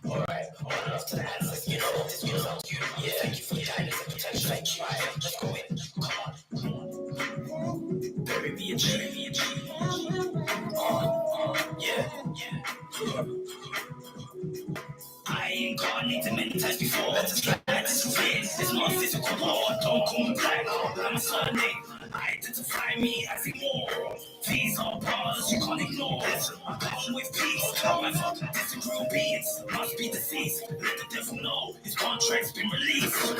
Alright, after that, this goes out to you. Yeah, thank you for the guidance and protection. Thank you. Alright, let's go in. Come on. Baby, be a G. Yeah. I ain't incarnated many times before. That's a this is real. It's not physical law. Don't call me black. I'm a surname. Identify me as immoral. These are bars you can't ignore. I come with peace. However, disagree beings must be deceased. Let the devil know his contract's been released. For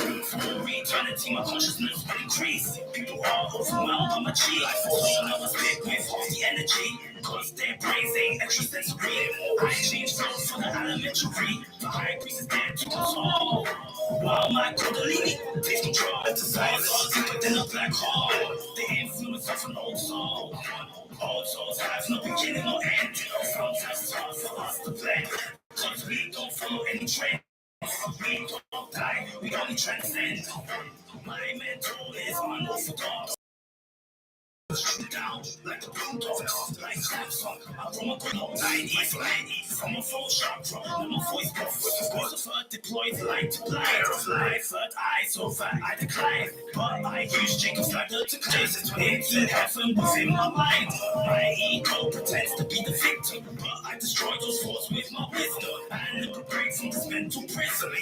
eternity, my consciousness will increase. People are overwhelmed by my cheek. I fall I was big with the energy. Cause their brains ain't extrasensory. I change from the elementary. The high priest is there to console. While my kundalini takes control of the science, deeper than a black hole. The influence of an old soul. Old souls have no beginning or end. Sometimes it's hard for us to plan. Cause we don't follow any trend. We don't die, we only transcend. My mental is unorthodox. Down like the blue dog, like Samsung. I from a good old 90s, from a full chakra, and my voice buff with the voice of a deployed light to blind. My third eye, so fat I decline. But I use Jacob's ladder to climb into heaven within my mind. My ego pretends to be the victim, but I destroy those thoughts with my wisdom and liberate from this mental prison.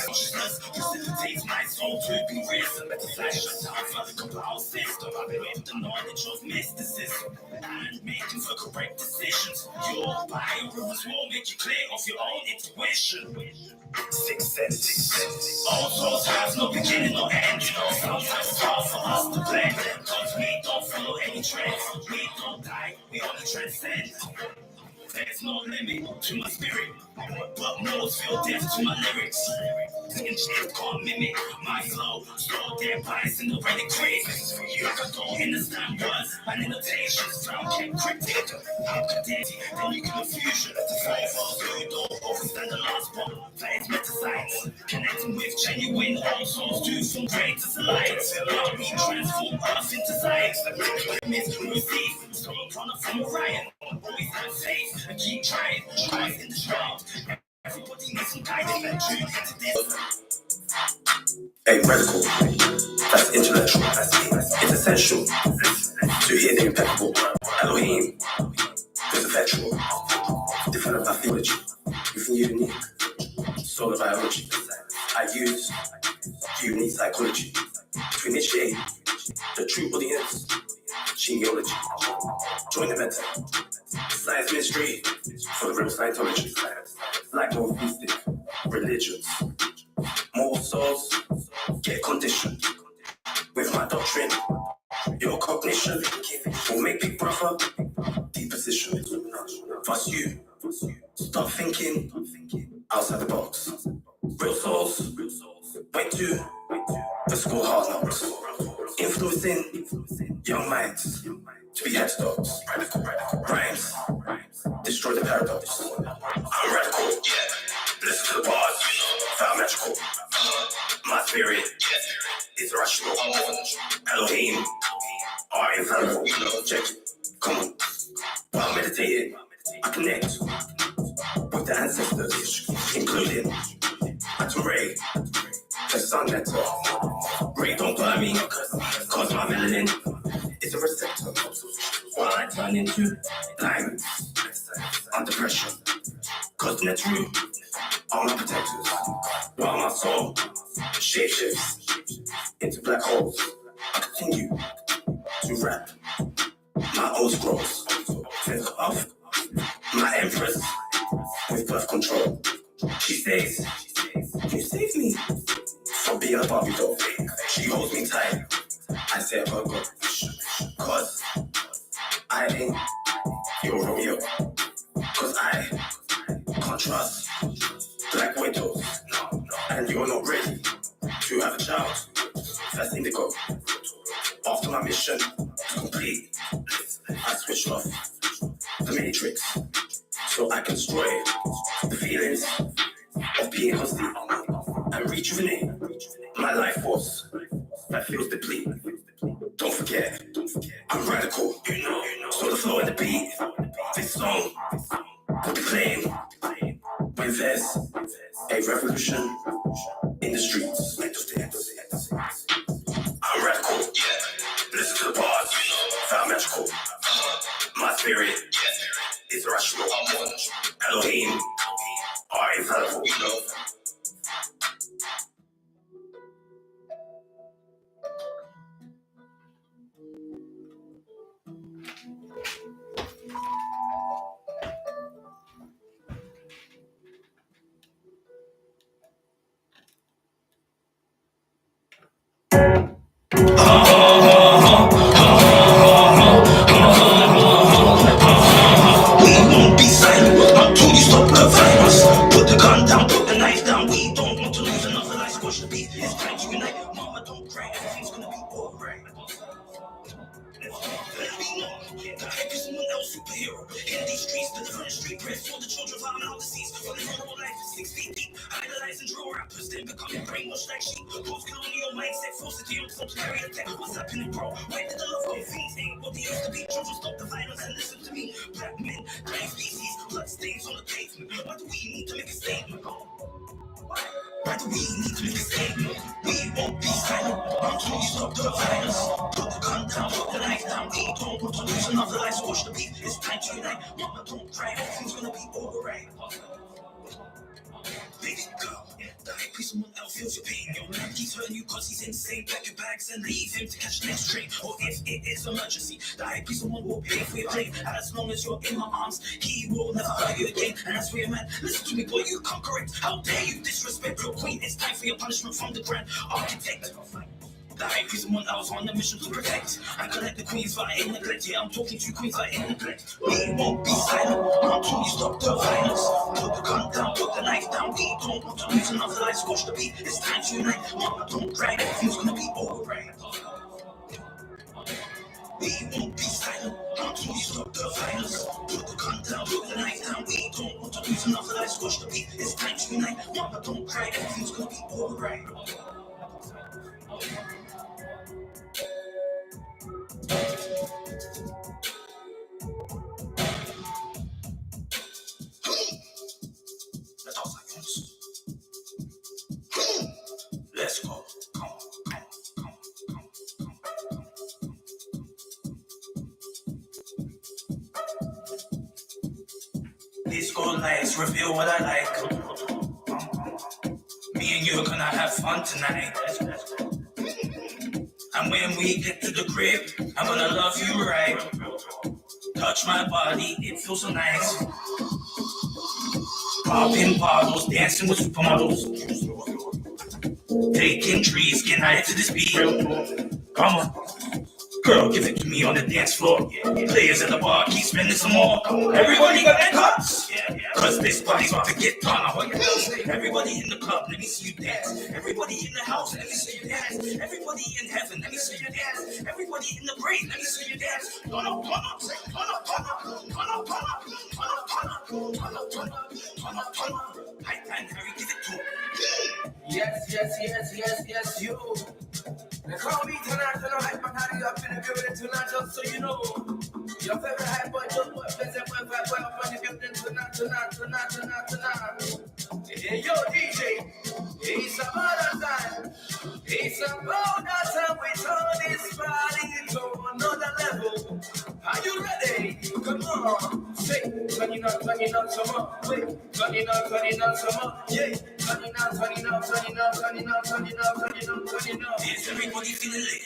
Consciousness precipitates my soul to be risen. Let the flash shut down for the compiled system. I've been with the knowledge of mysticism and making for correct decisions. Your biorhythms will make you clear of your own intuition. Sixth sense. All souls have no beginning or end. Sometimes it's hard for us to blend. Cause we don't follow any trends. We don't die, we only transcend. There's no limit to my spirit, but most feel deaf to my lyrics. Singing shit can't mimic my flow. Store their bias in the way they crave. You can go understand words and annotations. Found kept cryptic. I'm condensing, then you can confusion. The flavors who don't overstand the last one. That is Metascience. Connecting with genuine old souls to from great to light. Help me transform earth into science. The myths we receive. So I'm trying to form Orion. Always have faith and keep trying. Christ in the shroud. Everybody needs some guidance and truth into this. A radical, that's intellectual, it's essential to hear the impeccable. Elohim, there's effectual. Different about theology, within unique, solar biology. I use unique psychology to initiate the true audience, genealogy. Join the meta, science ministry for the real Scientology. Like monotheistic religions, more souls get conditioned with my doctrine. Your cognition will make Big Brother deposition. Thus you start thinking outside the box. Real souls went to the school hard knocks, influencing young minds to be headstocks. Radical rhymes destroy the paradox. I'm radical, yeah. Listen to the bars, found magical. My spirit is rational. Elohim are infallible. Check it. Come on. While meditating, I connect with the ancestors, including Atom Ray, the sun letter. Ray don't burn me, cause my melanin is a receptor. While I turn into diamonds under pressure, cause the true are my protectors. While my soul shapeshifts into black holes, I continue to rap my old scrolls. Finish off my empress with birth control. She says, you save me from being a Barbie doll. She holds me tight. I say I gotta go. Cause I ain't your Romeo. Cause I can't trust black widows. And you're not ready to have a child. That's indigo. After my mission complete, I switch off the matrix so I can destroy the feelings of being husky and rejuvenate my life force that feels depleted. Don't forget, I'm radical, so the flow and the beat. This song will be playing with manifest a revolution in the streets. I'm radical, listen to the bars, found magical. My spirit is irrational. Elohim are infallible. We won't be silent until you stop the violence. Put the gun down, put the knife down. We don't want to lose another life. Squash the beat. It's time to unite. Mama, don't cry. Everything's gonna be alright. Let me know that I be someone else superhero. In these streets, delivering street press for the children of our overseas. Running their whole life is 6 feet deep. Idolize and draw rappers, then becoming brainwashed like sheep. Post-colonial mindset, falsity on some carry attack. What's happening, bro? Where did the love go? Things ain't what they used to be. Children, stop the violence and listen to me. Black men, dying species, blood stains on the pavement. Why do we need to make a statement? Why do we need to make a statement? We won't be silent until you stop the violence. Put the gun down, put the knife down. We don't want to lose another life. Squash the beat. It's time to unite. Mama, don't cry. Everything's gonna be alright. Baby girl, the hype is someone else feels your pain. Your man keeps hurting you cause he's insane. Pack your bags and leave him to catch the next train. Or if it is emergency, the hype is someone will pay for your pain. As long as you're in my arms, he will never hurt you again. And as for your man, listen to me, boy, you can't correct. How dare you disrespect your queen? It's time for your punishment from the grand architect. The high priest and one I was on a mission to protect. I collect the queens but I ain't neglect. Yeah, I'm talking to queens I ain't neglect. We won't be silent until you stop the violence. Put the gun down, put the knife down. We don't want to lose another life. Squash the beat. It's time to unite. Mama, don't cry. Everything's gonna be alright. We won't be silent until you stop the violence. Put the gun down, put the knife down. We don't want to lose another life. Squash the beat. It's time to unite. Mama, don't cry. Everything's gonna be alright. Let's go. Come on. Disco lights reveal what I like. Me and you are gonna have fun tonight. And when we get to the crib, I'm gonna love you right. Touch my body, it feels so nice. Popping bottles, dancing with supermodels. Taking trees, getting high to this beat. Come on. Girl, give it to me on the dance floor. Players at the bar, keep spending some more. Everybody got their cups. Cause this party's about to get done. Everybody in the club, let me see you dance. Everybody in the house, let me see you dance. Everybody in heaven, let me see you dance. Everybody in the grave, let me see you dance. Turn up. Hype and Harry, give it to him. Yes, you. They call me tonight, hype man, how do you up in the building tonight, just so you know. Your favorite hype boy, just what pleasant boy, up in the building tonight. Hey, yo, DJ, it's about that time. It's about that time we turn this party to another level. Are you ready? Come on, say, turning up some more. Wait, turning up some more. Yeah, turning up. Is everybody feeling lit?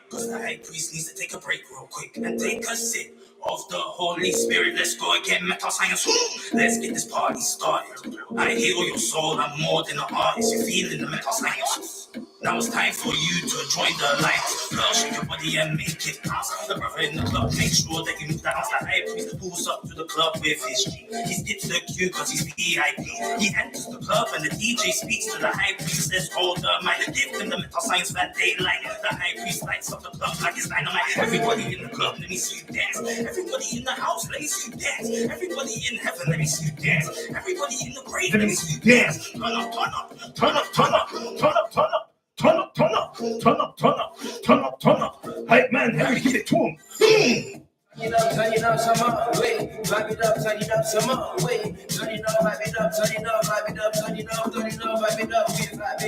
Cause the high priest needs to take a break real quick and take a sip of the Holy Spirit. Let's go again, Metascience. Let's get this party started. I heal your soul, I'm more than an artist. You feeling the Metascience? Now it's time for you to join the light. Girl, shake your body and make it bounce. The brother in the club, make sure that you move the house. The high priest pulls up to the club with his G. He skips the queue cause he's VIP. He enters the club and the DJ speaks to the high priest. Says, hold the mic, give him the Metascience that they like. The high priest lights up the club like it's dynamite. Everybody in the club, let me see you dance. Everybody in the house, let me see you dance. Everybody in heaven, let me see you dance. Everybody in the grave, let me see you dance. Turn up. Hype man, Harry, give it to him. Turn it up some more, wait, vibe it up, turn it up some more, wait, turn it up, vibe it up, turn it up, vibe it up, turn it up, turn it up, vibe it up, we vibe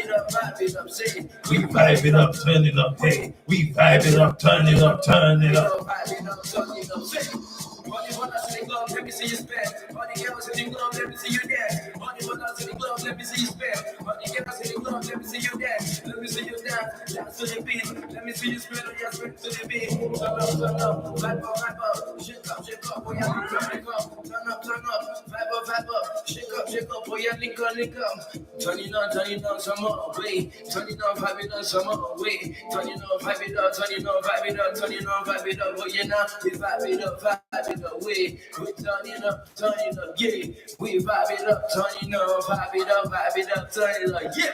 it up, say, we vibe it up, turn it up, hey, we vibe it up, turn it up, turn it up, vibe it up, turn it up, say. All the brothers in the club, let me see you spin. All the girls in the club, let me see you dance. All the brothers in the club, let me see you spin. All the girls in the club, let me see you dance. Let me see you dance, dance to the beat. Let me see you spin, oh yeah, spin to the beat. Turn up, vibe up, shake up, oh yeah, link up. Turn up, vibe up, shake up, oh yeah, link up. Turn it on some more, wait. Turn it on, vibe it on some more, wait. Turn it on, vibe it up, turn it on, vibe it up, turn it on, vibe it up, oh yeah, now we vibe it up, we turn it up, yeah. We vibe it up, turn it up, vibe it up, turn it up, yeah.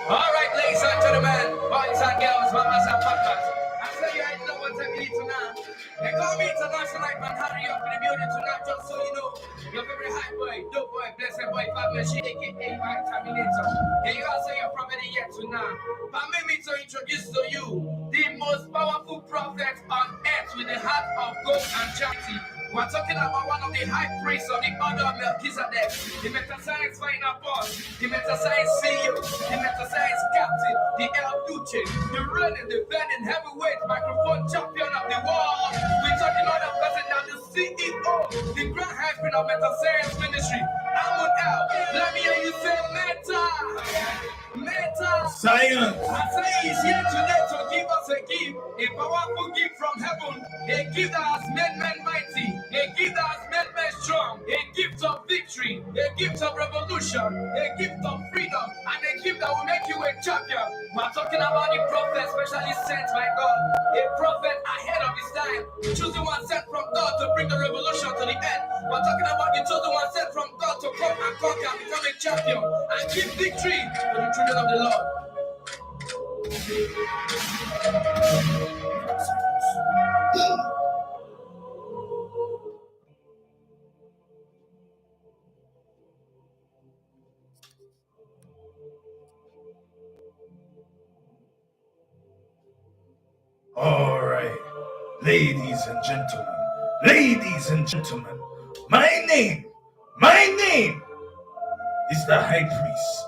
All right, ladies and gentlemen, boys and girls, mamas and papas. I say you ain't know what I need tonight. They call me International Man Harry up in the building tonight, just so you know. Your very high boy, dope boy, blessed boy, Fabulous, aka Terminator. And you also your prophet yet tonight. Permit me to introduce to you the most powerful prophet on earth with the heart of gold and charity. We're talking about one of the high priests of the order of Melchizedek, the Metascience final boss, the Metascience CEO, the Metascience captain, the El Duce, the running, defending heavyweight microphone champion of the world. We're talking about the person now, the CEO, the grand high priest of Metascience Ministry, Amun. Let me hear you say Meta. Science. I say he's here today to give us a gift, a powerful gift from heaven, a gift that has made men mighty, a gift that has made men strong, a gift of victory, a gift of revolution, a gift of freedom, and a gift that will make you a champion. We're talking about the prophet specially sent by God, a prophet ahead of his time, the chosen one sent from God to bring the revolution to the end. We're talking about the chosen one sent from God to come and conquer, become a champion, and give victory to the children of the Lord. All right, ladies and gentlemen, my name is the High Priest,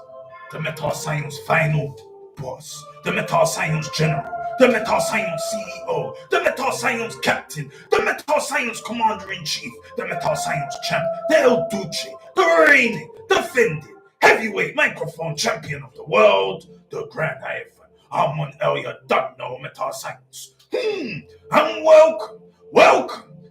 the Metascience final boss, the Metascience general, the Metascience CEO, the Metascience captain, the Metascience commander-in-chief, the Metascience champ, the El Duce, the reigning, defending, heavyweight microphone champion of the world, the Grand Hyphen, Amun you don't know Metascience. And welcome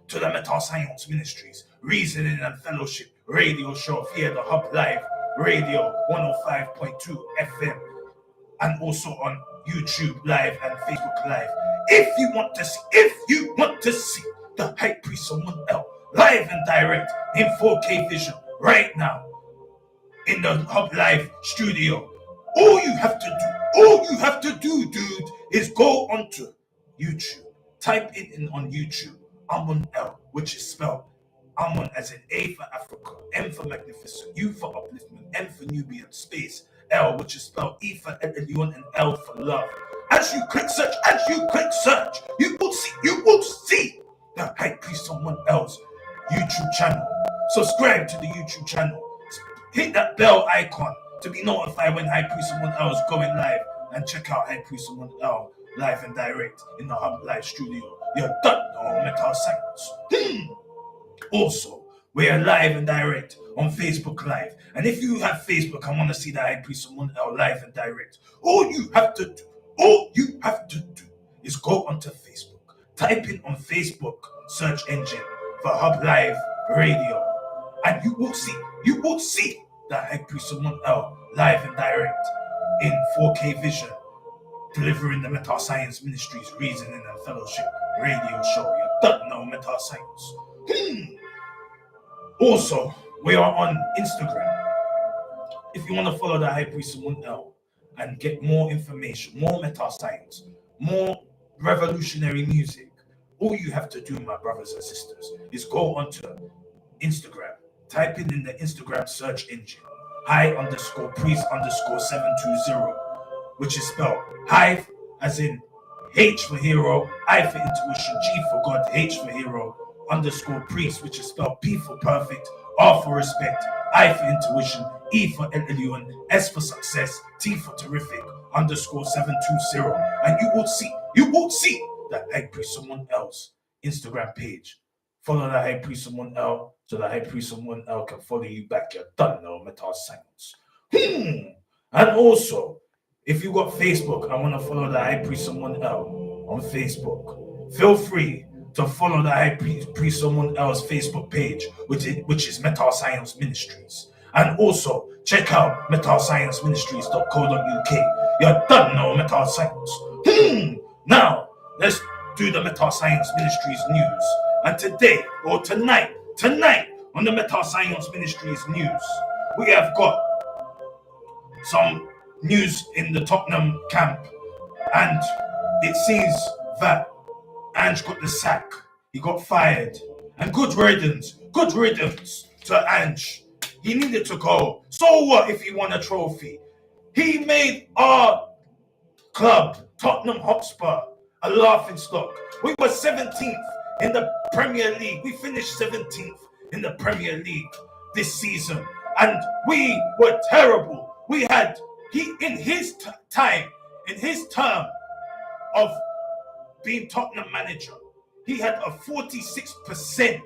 to the Metascience Ministries, Reasoning and Fellowship radio show via the Hub Live Radio 105.2 FM, and also on YouTube Live and Facebook Live. If you want to see the High Priest Amun live and direct in 4K vision right now in the Hub Live studio, all you have to do, dude, is go onto YouTube. Type it in on YouTube, Amun which is spelled Amun as in A for Africa, M for magnificent, U for upliftment, N for Nubian, space, L, which is spelled E for Elion and L for love. As you click search, you will see the High Priest Amun YouTube channel. Subscribe to the YouTube channel. Hit that bell icon to be notified when High Priest Amun is going live, and check out High Priest Amun live and direct in the Hub Live studio. You're done on Metascience. Also, we are live and direct on Facebook Live. And if you have Facebook and want to see the High Priest Amun live and direct, all you have to do is go onto Facebook. Type in on Facebook search engine for Hub Live Radio, and you will see the High Priest Amun live and direct in 4K vision, delivering the Metascience Ministries Reasoning and Fellowship radio show. You don't know Metascience. Also, we are on Instagram. If you want to follow the High Priest Amun and get more information, more Metascience, more revolutionary music, all you have to do, my brothers and sisters, is go onto Instagram, type in the Instagram search engine, high_priest_720, which is spelled Hive as in H for hero, I for intuition, G for God, H for hero, _priest, which is spelled P for perfect, R for respect, I for intuition, E for Elyon, S for success, T for terrific, _720. And you will see that High Priest Someone Else Instagram page. Follow the High Priest Someone Else so the High Priest Someone Else can follow you back. You're done now, Metascience. And also, if you got Facebook, I want to follow the High Priest Someone Else on Facebook. Feel free to follow the High Priest Someone Else Facebook page, which is Metascience Ministries. And also, check out metascienceministries.co.uk. You're done now, Metascience. Now, let's do the Metascience Ministries news. And today, or tonight, on the Metascience Ministries news, we have got some news in the Tottenham camp, and it seems that Ange got the sack. He got fired, and good riddance to Ange. He needed to go. So what if he won a trophy? He made our club, Tottenham Hotspur, a laughingstock. We were 17th in the Premier League. We finished 17th in the Premier League this season, and we were terrible. We had in his term of being Tottenham manager, he had a 46%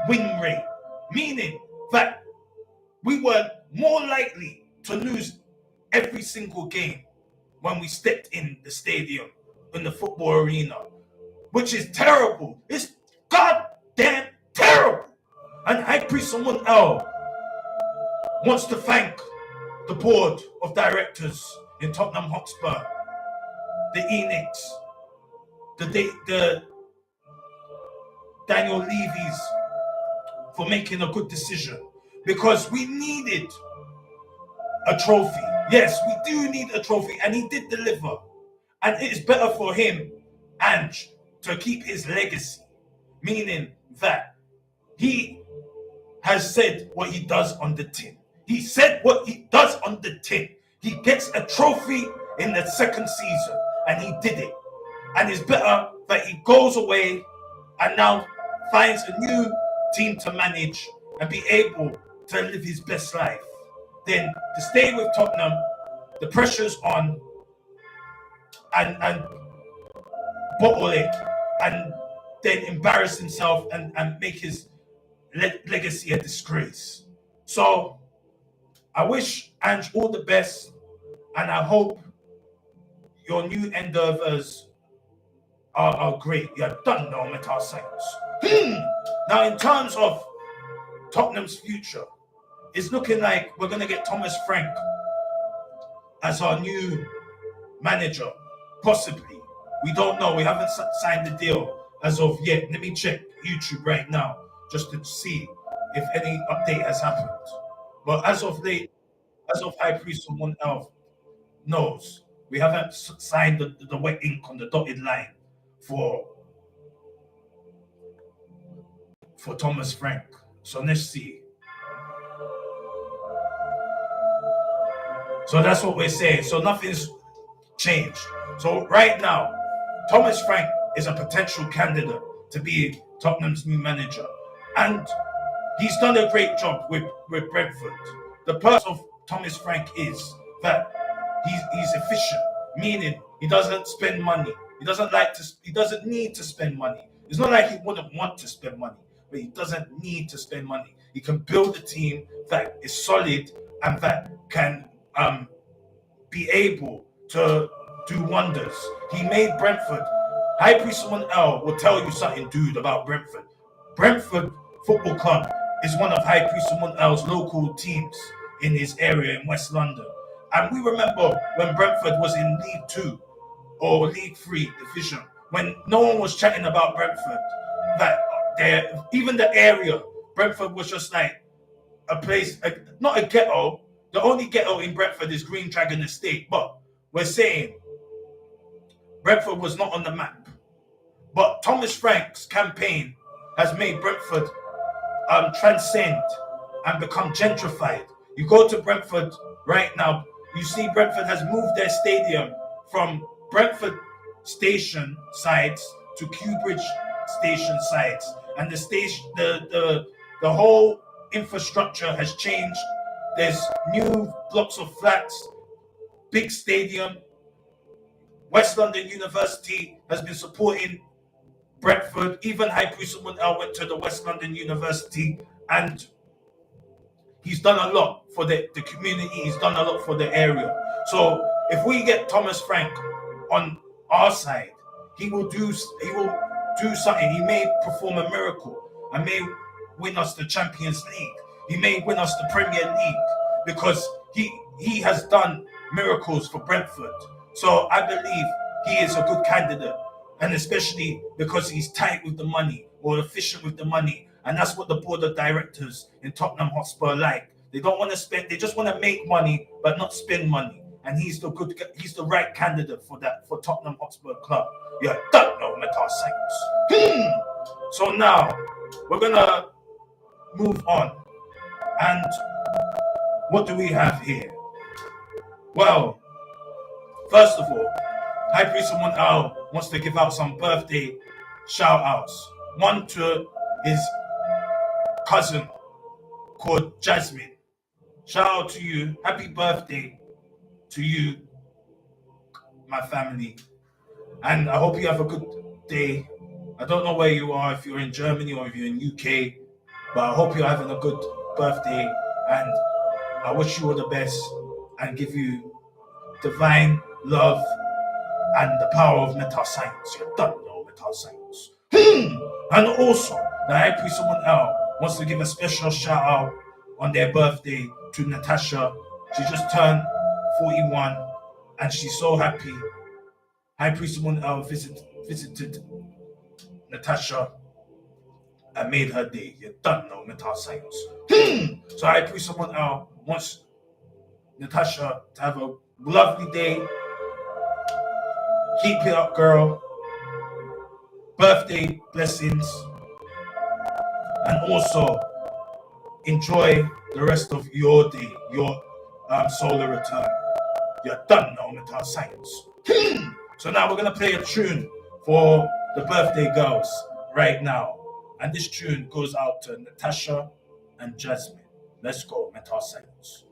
win rate, meaning that we were more likely to lose every single game when we stepped in the stadium, in the football arena, which is terrible. It's goddamn terrible. And High Priest Someone Else wants to thank the board of directors in Tottenham Hotspur, the Enix, the Daniel Levy's, for making a good decision, because we needed a trophy. Yes, we do need a trophy, and he did deliver. And it is better for him, Ange, to keep his legacy, meaning that he has said what he does on the tin. He said what he does on the tin. He gets a trophy in the second season, and he did it. And it's better that he goes away and now finds a new team to manage and be able to live his best life than to stay with Tottenham, the pressure's on, and bottle it, and then embarrass himself and make his legacy a disgrace. So I wish Ange all the best, and I hope your new endeavors are great. You're done now, Metascience. Now, in terms of Tottenham's future, it's looking like we're going to get Thomas Frank as our new manager, possibly. We don't know. We haven't signed the deal as of yet. Let me check YouTube right now just to see if any update has happened. But as of late, as of High Priest Someone Else knows, we haven't signed the wet ink on the dotted line for Thomas Frank. So let's see. So that's what we're saying. So nothing's changed. So right now, Thomas Frank is a potential candidate to be Tottenham's new manager. And he's done a great job with Brentford. The perk of Thomas Frank is that he's efficient, meaning he doesn't spend money. He doesn't need to spend money. It's not like he wouldn't want to spend money, but he doesn't need to spend money. He can build a team that is solid and that can be able to do wonders. He made Brentford. High Priest Someone Else will tell you something, dude, about Brentford. Brentford Football Club is one of High Priest Someone Else's local teams in his area in West London. And we remember when Brentford was in League 2 or League 3 division, when no one was chatting about Brentford, that even the area, Brentford was just like a place, not a ghetto, The only ghetto in Brentford is Green Dragon Estate, but we're saying Brentford was not on the map. But Thomas Frank's campaign has made Brentford transcend and become gentrified. You go to Brentford right now, you see Brentford has moved their stadium from Brentford station sides to Cubridge station sides, and the station, the whole infrastructure has changed. There's new blocks of flats, big stadium. West London University has been supporting Brentford. Even High Priest Amun went to the West London University, and he's done a lot for the community. He's done a lot for the area. So if we get Thomas Frank on our side, he will do something. He may perform a miracle and may win us the Champions League. He may win us the Premier League because he has done miracles for Brentford. So I believe he is a good candidate, and especially because he's tight with the money or efficient with the money. And that's what the board of directors in Tottenham Hotspur like. They don't want to spend, they just want to make money, but not spend money. And he's the right candidate for that, for Tottenham Hotspur Club. You don't know Metascience. So now we're gonna move on. And what do we have here? Well, first of all, High Priest Amun wants to give out some birthday shout outs. One to his cousin called Jasmine. Shout out to you. Happy birthday to you, my family. And I hope you have a good day. I don't know where you are, if you're in Germany or if you're in UK, but I hope you're having a good birthday. And I wish you all the best and give you divine love and the power of Metascience. You don't know Metascience. And also, the High Priest Someone else wants to give a special shout out on their birthday to Natasha. She just turned 41 and she's so happy. High Priest Someone else visited Natasha and made her day. You don't know Metascience. So High Priest Someone else wants Natasha to have a lovely day. Keep it up, girl. Birthday blessings. And also enjoy the rest of your day, your solar return. You're done now, Metascience. So now we're going to play a tune for the birthday girls right now. And this tune goes out to Natasha and Jasmine. Let's go, Metascience.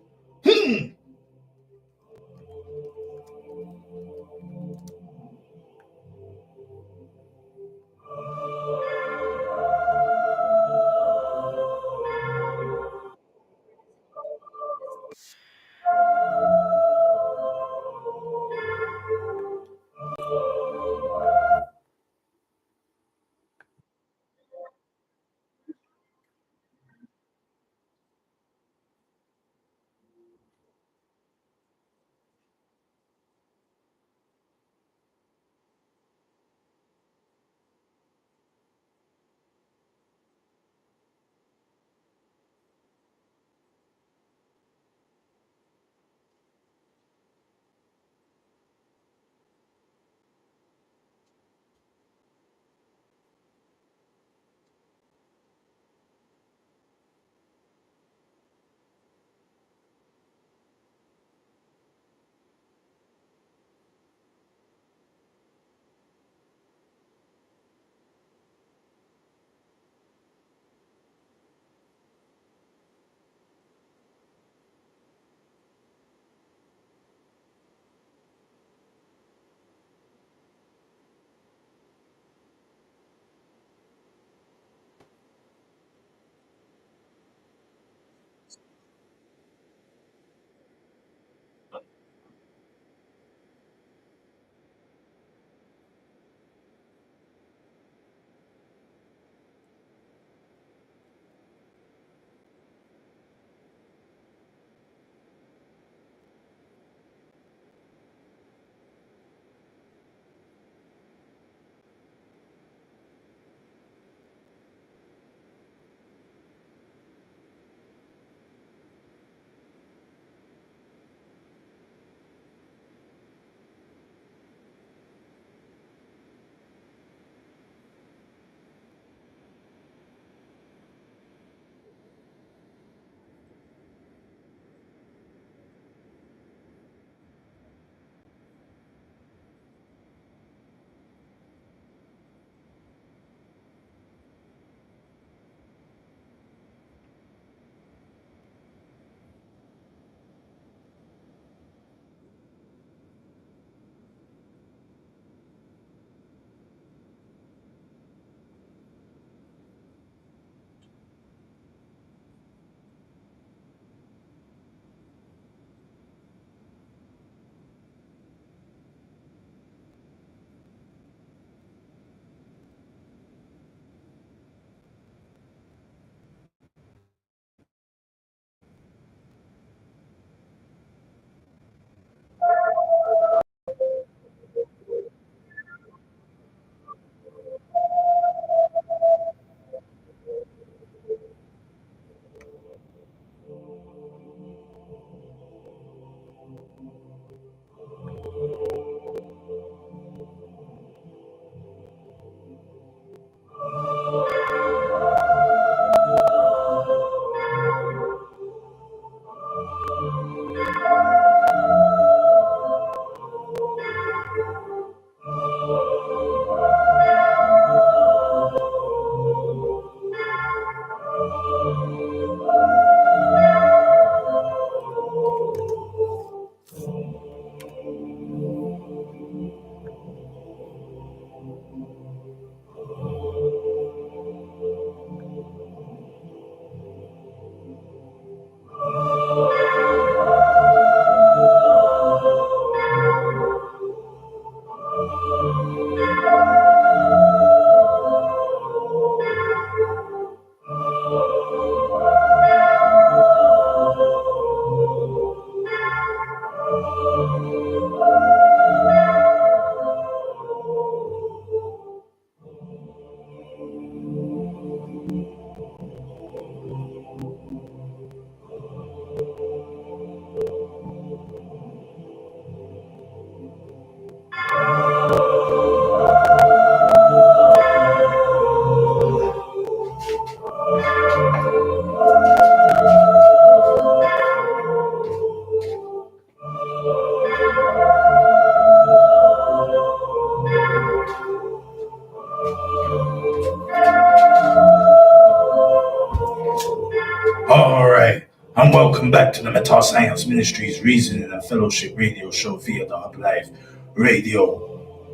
And welcome back to the Metascience Ministries Reasoning and Fellowship Radio Show via the Hub Live Radio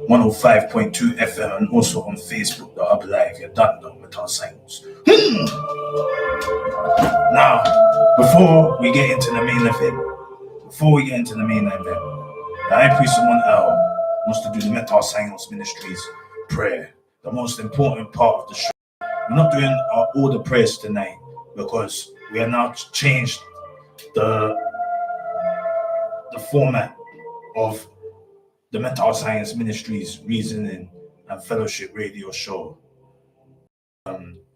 105.2 FM and also on Facebook, the Hub Live. You don't know Metascience. Now, before we get into the main event, the High Priest Amun wants to do the Metascience Ministries prayer, the most important part of the show. We're not doing all the prayers tonight because we are now changed the format of the Metascience Ministries Reasoning and Fellowship Radio Show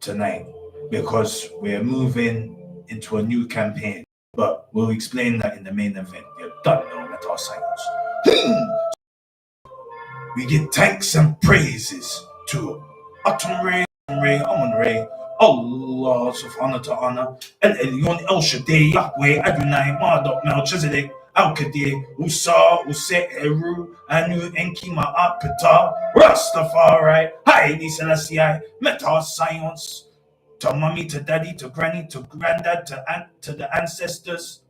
tonight because we're moving into a new campaign, but we'll explain that in the main event. You don't know Metascience. We give thanks and praises to Amun Ray, Allah subhanahu wa ta'ala, El Elyon, El Shaddai, Yahweh, Adonai, Marduk, Melchizedek, Al Kadir, Usa, Use, Eru, Anu, Enki, Ma'apita, Rastafari, Haile Selassie, Metascience, to mommy, to daddy, to granny, to granddad, to the ancestors,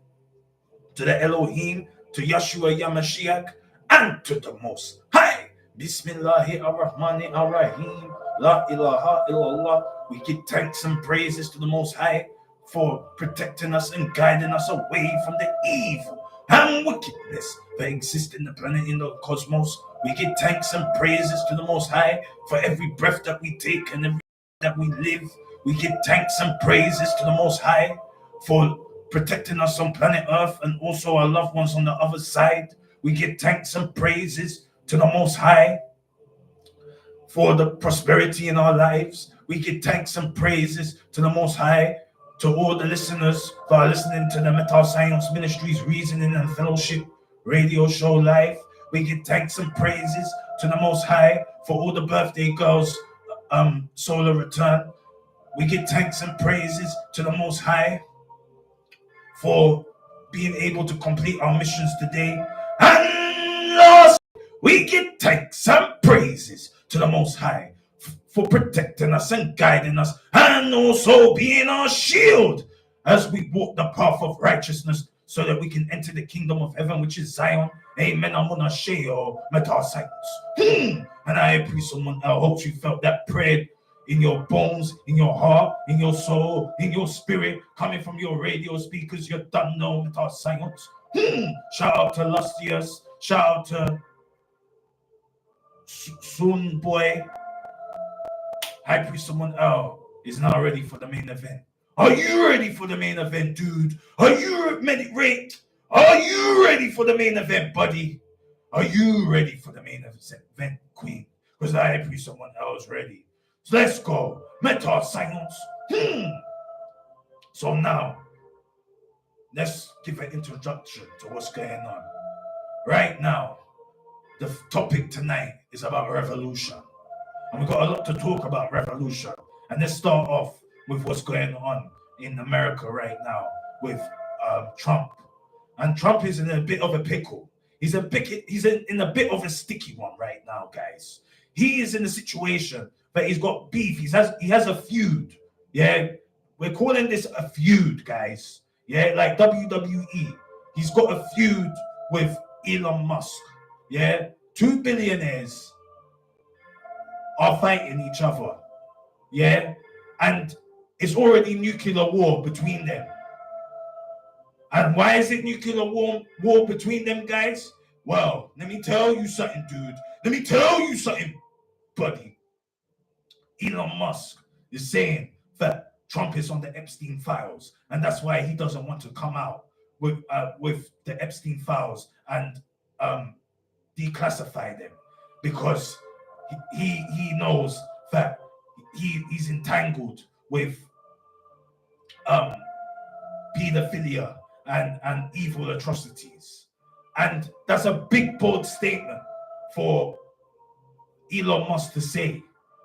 to the Elohim, to Yeshua Yamashiach, and to the Most High. Bismillahir Rahmanir Rahim. La ilaha illallah. We give thanks and praises to the Most High for protecting us and guiding us away from the evil and wickedness that exists in the planet, in the cosmos. We give thanks and praises to the Most High for every breath that we take and every that we live. We give thanks and praises to the Most High for protecting us on planet Earth and also our loved ones on the other side. We give thanks and praises to the Most High for the prosperity in our lives. We give thanks and praises to the Most High, to all the listeners who are listening to the Metascience Ministries Reasoning and Fellowship Radio Show live. We give thanks and praises to the Most High for all the birthday girls' solar return. We give thanks and praises to the Most High for being able to complete our missions today. And last, we give thanks and praises to the Most High for protecting us and guiding us and also being our shield as we walk the path of righteousness so that we can enter the kingdom of heaven, which is Zion. Amen. Amun Asheo Metascience. And I pray someone, I hope you felt that prayer in your bones, in your heart, in your soul, in your spirit, coming from your radio speakers. You don't know Metascience. Shout out to Lustius. Shout out to Soon Boy. High Priest Someone is now ready for the main event. Are you ready for the main event, dude? Are you ready? Are you ready for the main event, buddy? Are you ready for the main event, queen? Because the High Priest Someone else ready. So let's go. Metascience. So now, let's give an introduction to what's going on. Right now, the topic tonight is about revolution. And we've got a lot to talk about revolution. And let's start off with what's going on in America right now with Trump. And Trump is in a bit of a pickle. He's in a bit of a sticky one right now, guys. He is in a situation that he's got beef. He has a feud. Yeah, we're calling this a feud, guys. Yeah, like WWE. He's got a feud with Elon Musk. Yeah, 2 billionaires are fighting each other, yeah, and it's already nuclear war between them. And why is it nuclear war between them, guys? Well, let me tell you something, dude. Let me tell you something, buddy. Elon Musk is saying that Trump is on the Epstein files, and that's why he doesn't want to come out with the Epstein files and declassify them, because he knows that he's entangled with pedophilia and evil atrocities. And that's a big, bold statement for Elon Musk to say,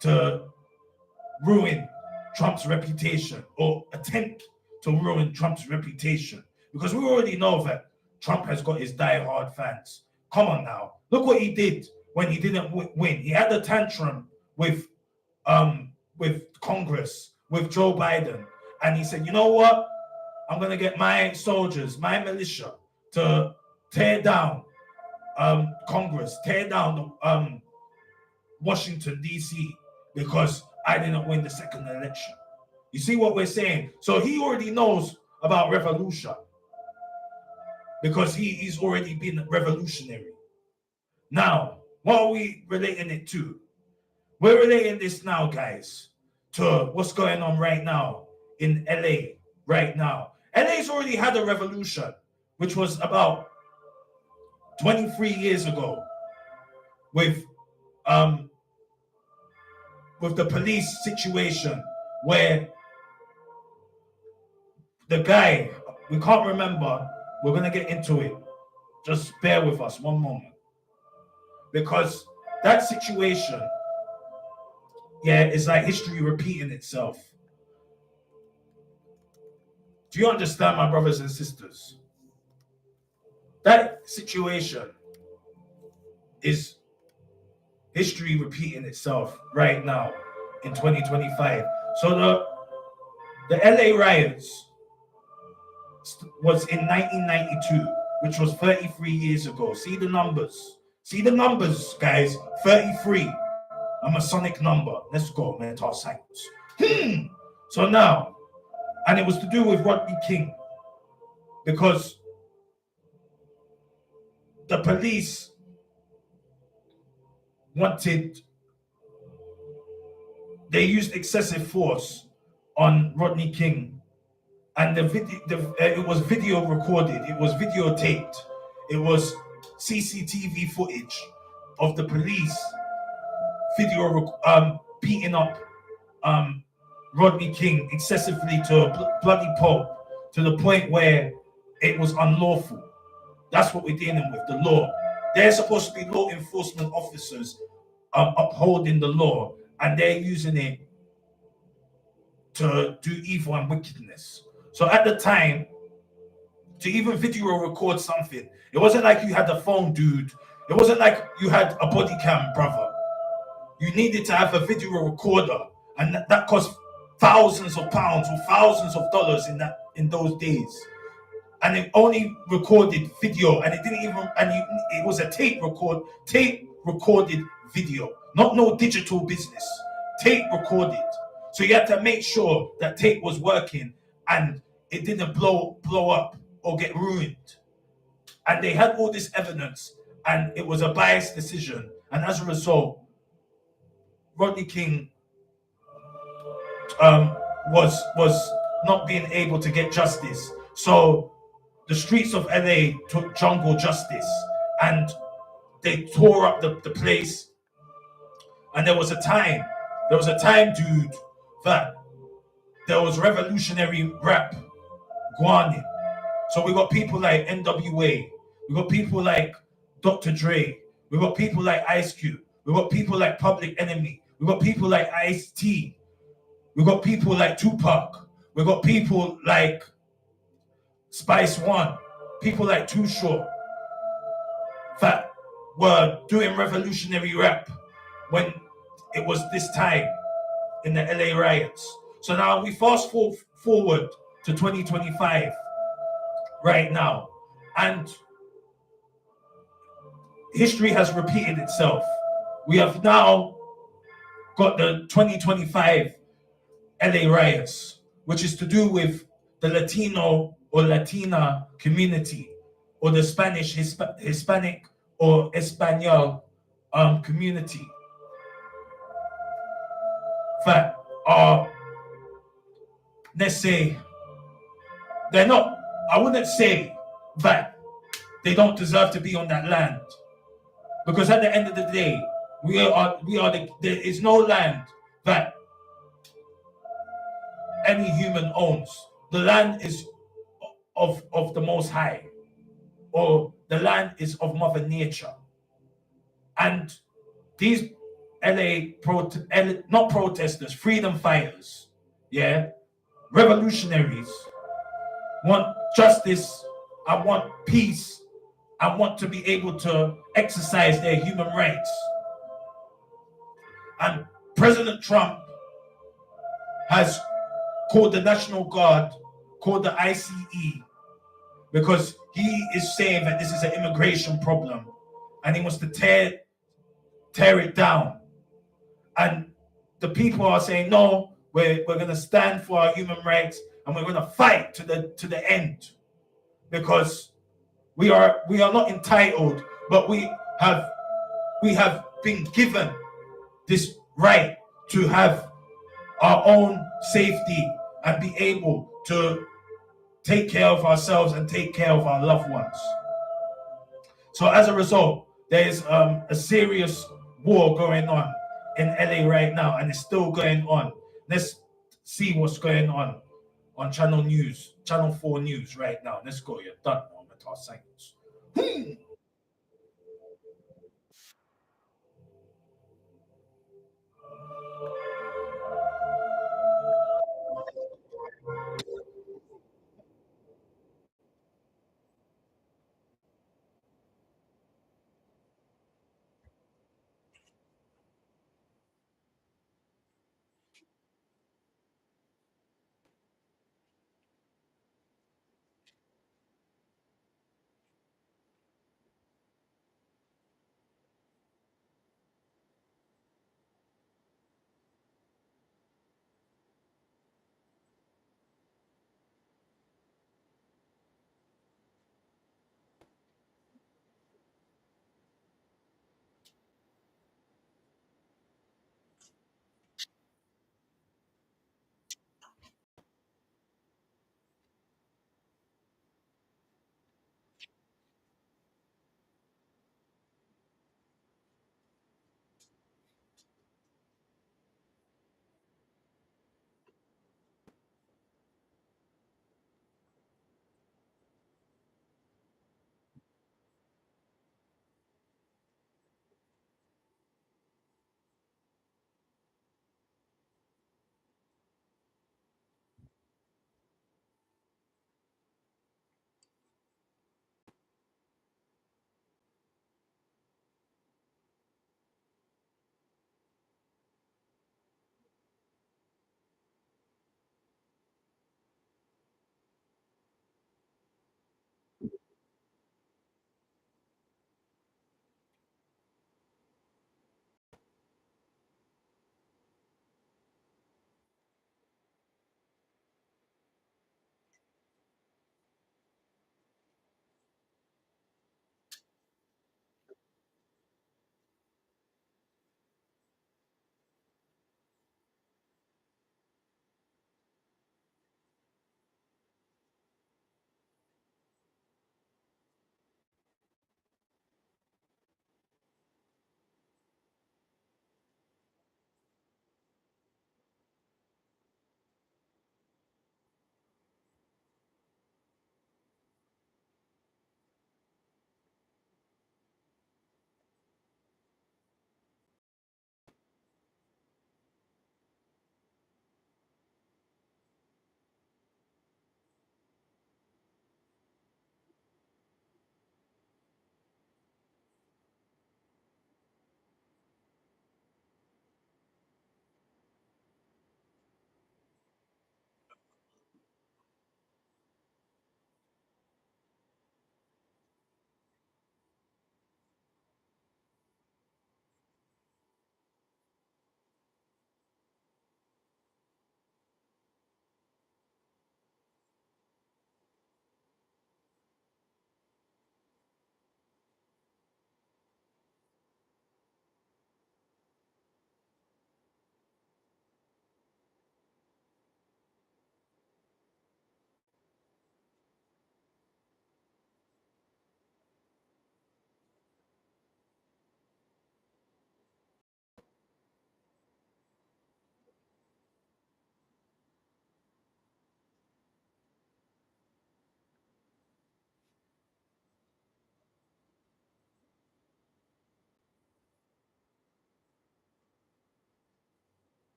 to ruin Trump's reputation or attempt to ruin Trump's reputation. Because we already know that Trump has got his diehard fans. Come on now. Look what he did when he didn't win. He had a tantrum with Congress, with Joe Biden. And he said, you know what? I'm going to get my soldiers, my militia, to tear down Congress, tear down the, Washington, D.C., because I didn't win the second election. You see what we're saying? So he already knows about revolution because he's already been revolutionary. Now, what are we relating it to? We're relating this now, guys, to what's going on right now in LA right now. LA's already had a revolution, which was about 23 years ago with the police situation where the guy, we can't remember, we're going to get into it. Just bear with us one moment. Because that situation, yeah, is like history repeating itself. Do you understand, my brothers and sisters? That situation is history repeating itself right now in 2025. So the LA riots was in 1992, which was 33 years ago. See the numbers. See the numbers, guys. 33. A Masonic number. Let's go, Metascience. So now, and it was to do with Rodney King, because the police they used excessive force on Rodney King, and it was video recorded, it was videotaped, it was CCTV footage of the police beating up Rodney King excessively to a bloody pulp, to the point where it was unlawful. That's what we're dealing with, the law. They're supposed to be law enforcement officers upholding the law, and they're using it to do evil and wickedness. So at the time, to even video record something, it wasn't like you had a phone, dude. It wasn't like you had a body cam, brother. You needed to have a video recorder, and that cost thousands of pounds or thousands of dollars in those days. And it only recorded video, and it was a tape recorded video, not no digital business, tape recorded. So you had to make sure that tape was working and it didn't blow up or get ruined. And they had all this evidence, and it was a biased decision. And as a result, Rodney King was not being able to get justice. So the streets of LA took jungle justice, and they tore up the place. And there was a time, dude, that there was revolutionary rap going on. So we got people like NWA, we got people like Dr. Dre, we got people like Ice Cube, we got people like Public Enemy, we got people like Ice-T, we got people like Tupac, we got people like Spice One, people like Too Short, that were doing revolutionary rap when it was this time in the LA riots. So now we fast forward to 2025 right now, and history has repeated itself. We have now got the 2025 LA riots, which is to do with the Latino or Latina community, or the Spanish, Hispanic or Espanol community, that are, let's say, they're not, I wouldn't say that they don't deserve to be on that land, because at the end of the day, there is no land that any human owns. The land is of the Most High, or the land is of Mother Nature. And these not protesters, freedom fighters, yeah, revolutionaries, want justice, I want peace, I want to be able to exercise their human rights. And President Trump has called the National Guard called the ICE, because he is saying that this is an immigration problem and he wants to tear it down. And the people are saying, no, we're going to stand for our human rights and we're going to fight to the end, because we are not entitled, but we have been given this right to have our own safety and be able to take care of ourselves and take care of our loved ones. So as a result, there is a serious war going on in LA right now, and it's still going on. Let's see what's going on Channel 4 News right now. Let's go. You're done now, Metascience.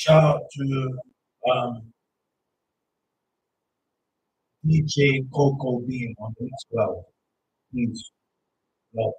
Shout out to um, DJ Coco Bean on it as well. Please, love.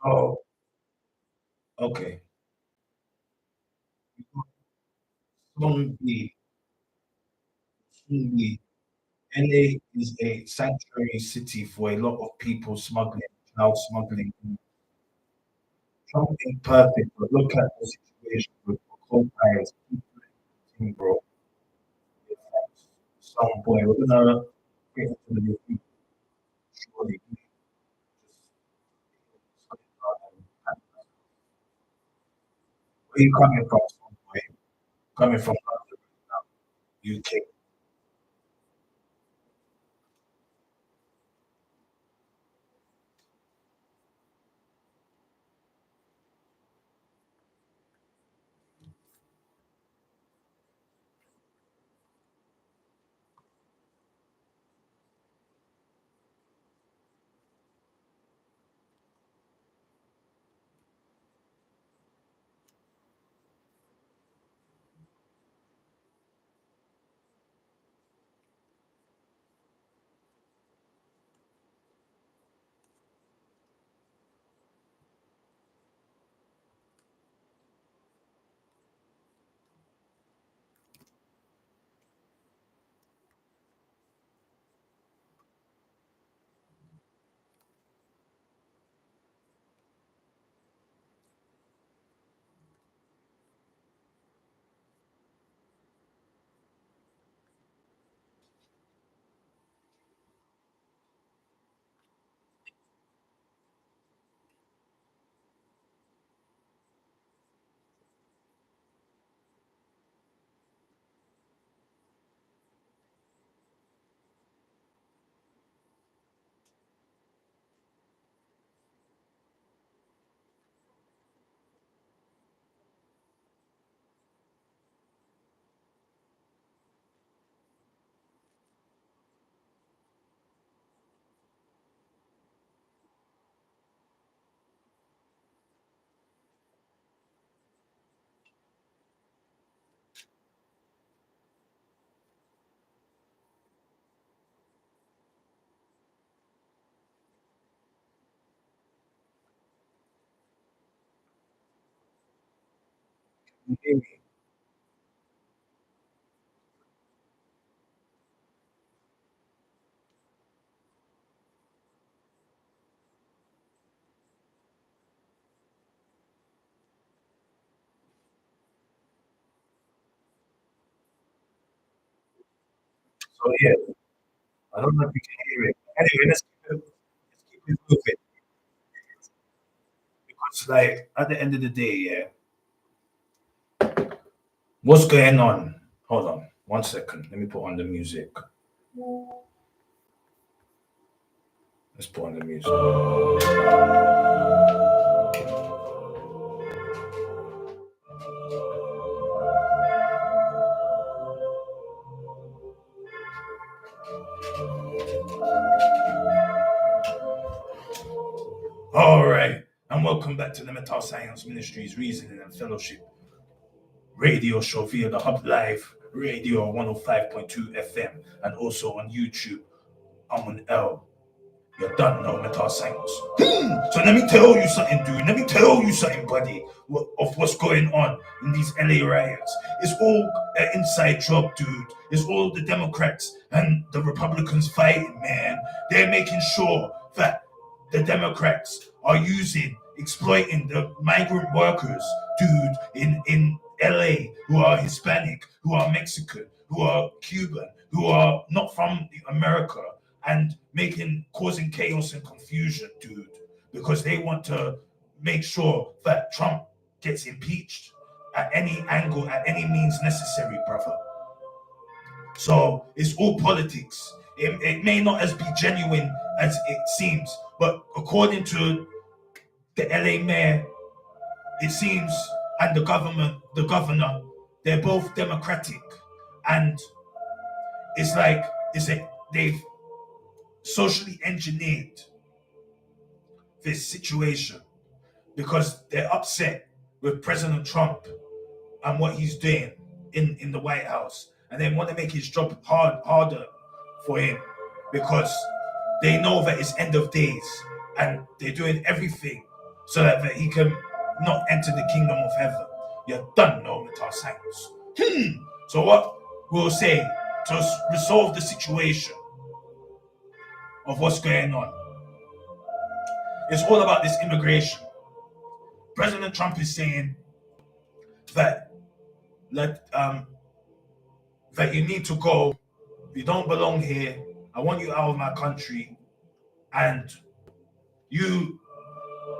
So, okay. Slowly, slowly, LA is a sanctuary city for a lot of people smuggling, child smuggling, something perfect. But look at the situation with coal pirates, bro. Some boy, we're gonna get into the review surely. Where you coming from, some boy? Coming from London, UK. You hear me? So yeah, I don't know if you can hear it. Anyway, let's keep it moving because It's like at the end of the day, what's going on? Hold on 1 second. Let me put on the music. Let's put on the music. All right, and welcome back to the Metascience Ministries Reasoning and Fellowship radio show via the Hub Live Radio 105.2 FM and also on YouTube, Amun. You don't know Metascience. So let me tell you something, dude. Let me tell you something, buddy, of what's going on in these LA riots. It's all an inside job, dude. It's all the Democrats and the Republicans fighting, man. They're making sure that the Democrats are exploiting the migrant workers, dude, in LA who are Hispanic, who are Mexican, who are Cuban, who are not from America, and causing chaos and confusion, dude, because they want to make sure that Trump gets impeached at any angle, at any means necessary, brother. So it's all politics. It may not as be genuine as it seems, but according to the LA mayor, it seems, and the governor, they're both Democratic, and it's like they've socially engineered this situation because they're upset with President Trump and what he's doing in the White House, and they want to make his job harder for him because they know that it's end of days and they're doing everything so that he can not enter the kingdom of heaven. You don't know Metascience. So what we'll say to resolve the situation of what's going on, it's all about this immigration. President Trump is saying that that you need to go. You don't belong here. I want you out of my country, and you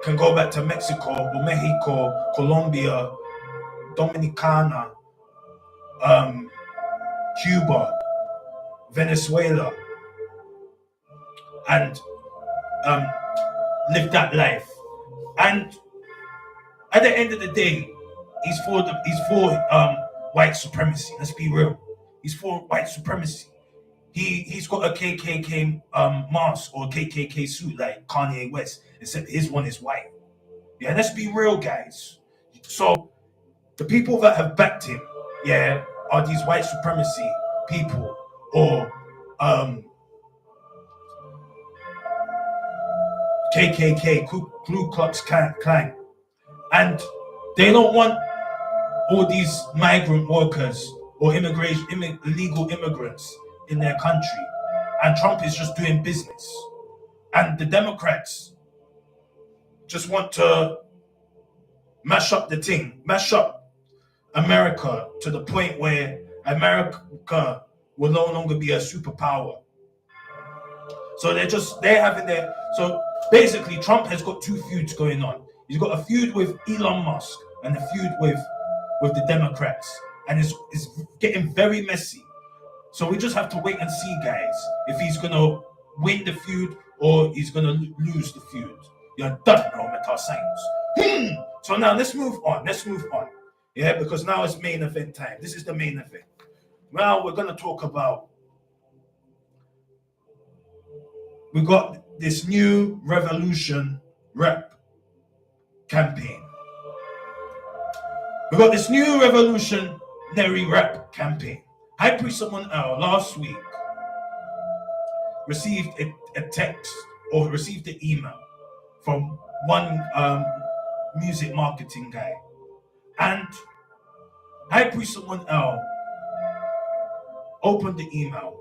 can go back to Mexico or Mexico, Colombia, Dominicana, Cuba, Venezuela, and live that life. And at the end of the day, he's for white supremacy. Let's be real. He's for white supremacy. He's got a KKK mask or KKK suit like Kanye West, except his one is white. Yeah, let's be real, guys. So the people that have backed him, yeah, are these white supremacy people or KKK, Ku Klux Klan, and they don't want all these migrant workers or illegal immigrants in their country, and Trump is just doing business, and the Democrats just want to mash up America to the point where America will no longer be a superpower. So so basically Trump has got two feuds going on. He's got a feud with Elon Musk and a feud with the Democrats, and it's getting very messy. So we just have to wait and see, guys, if he's gonna win the feud or he's gonna lose the feud. You're done now, Metascience. So now let's move on. Yeah, because now it's main event time. This is the main event. Now we're gonna talk about. We got this new Revolution rap campaign. We got this new revolutionary rap campaign. High Priest Amun last week received a text or received an email from one music marketing guy, and High Priest Amun opened the email,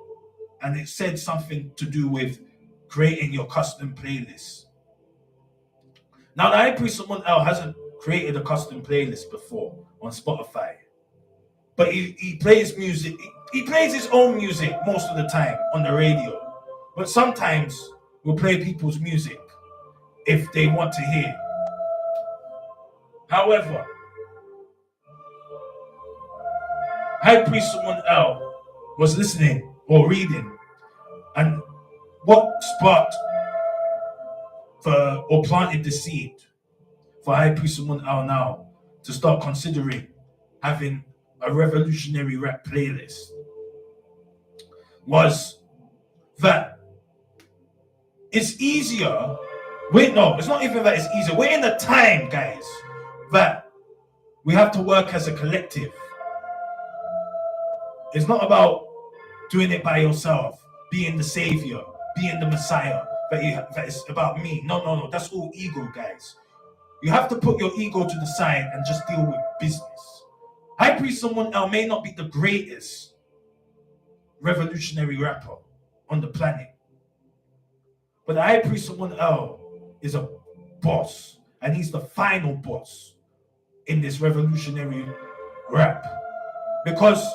and it said something to do with creating your custom playlist. Now, the High Priest Amun hasn't created a custom playlist before on Spotify, but he plays music. He plays his own music most of the time on the radio, but sometimes we'll play people's music if they want to hear However, High Priest Amun was listening or reading, and what sparked or planted the seed for High Priest Amun now to start considering having a revolutionary rap playlist was that it's easier. It's not even that it's easier. We're in a time, guys, that we have to work as a collective. It's not about doing it by yourself, being the savior, being the messiah, that it's about me. No. That's all ego, guys. You have to put your ego to the side and just deal with business. High Priest Amun may not be the greatest revolutionary rapper on the planet, but the High Priest Amun is a boss, and he's the final boss in this revolutionary rap. Because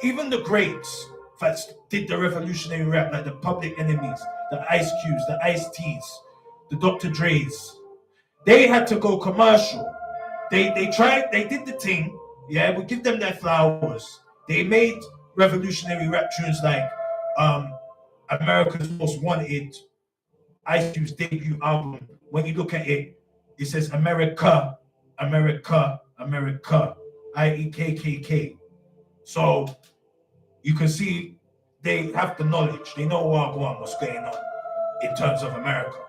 even the greats that did the revolutionary rap, like the Public Enemies, the Ice Cubes, the Ice T's, the Dr. Dre's, they had to go commercial. They did the thing, yeah, we give them their flowers. They made revolutionary rap tunes like America's Most Wanted, Ice Cube's debut album. When you look at it, it says America, America, America, IEKKK. So you can see they have the knowledge. They know what's going on in terms of America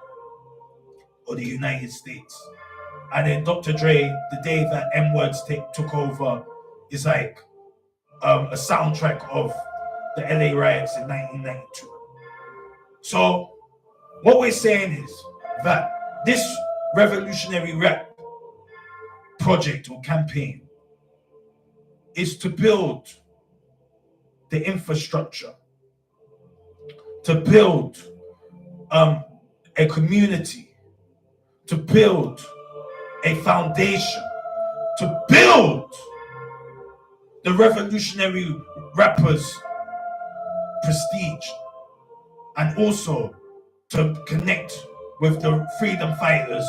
or the United States. And then Dr. Dre, the day that M-Words took over, is like a soundtrack of the LA riots in 1992. So what we're saying is that this revolutionary rap project or campaign is to build the infrastructure, to build a community, to build a foundation, to build the revolutionary rappers' prestige, and also to connect with the freedom fighters,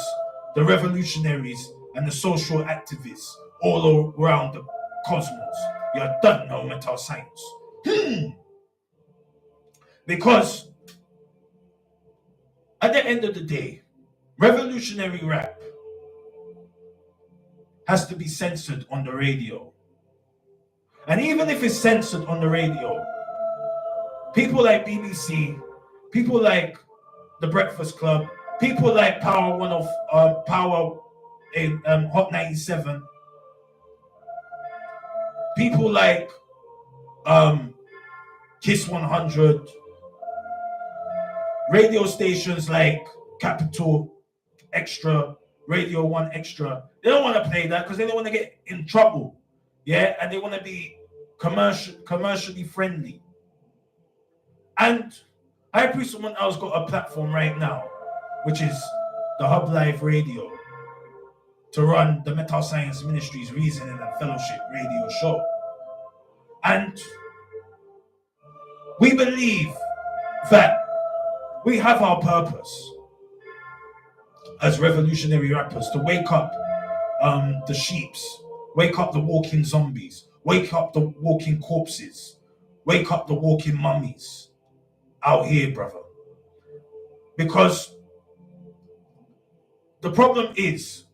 the revolutionaries, and the social activists all around the cosmos. You don't know Metascience. Because at the end of the day, revolutionary rap has to be censored on the radio. And even if it's censored on the radio, people like BBC, people like The Breakfast Club, people like Power Hot 97, people like Kiss 100, radio stations like Capital Extra, Radio 1 Extra, they don't want to play that because they don't want to get in trouble. Yeah, and they want to be commercially friendly. And High Priest Amun else got a platform right now, which is the Hub Live Radio, to run the Metascience Ministries Reasoning and Fellowship radio show. And we believe that we have our purpose as revolutionary rappers to wake up the sheeps, wake up the walking zombies, wake up the walking corpses, wake up the walking mummies out here, brother. Because the problem is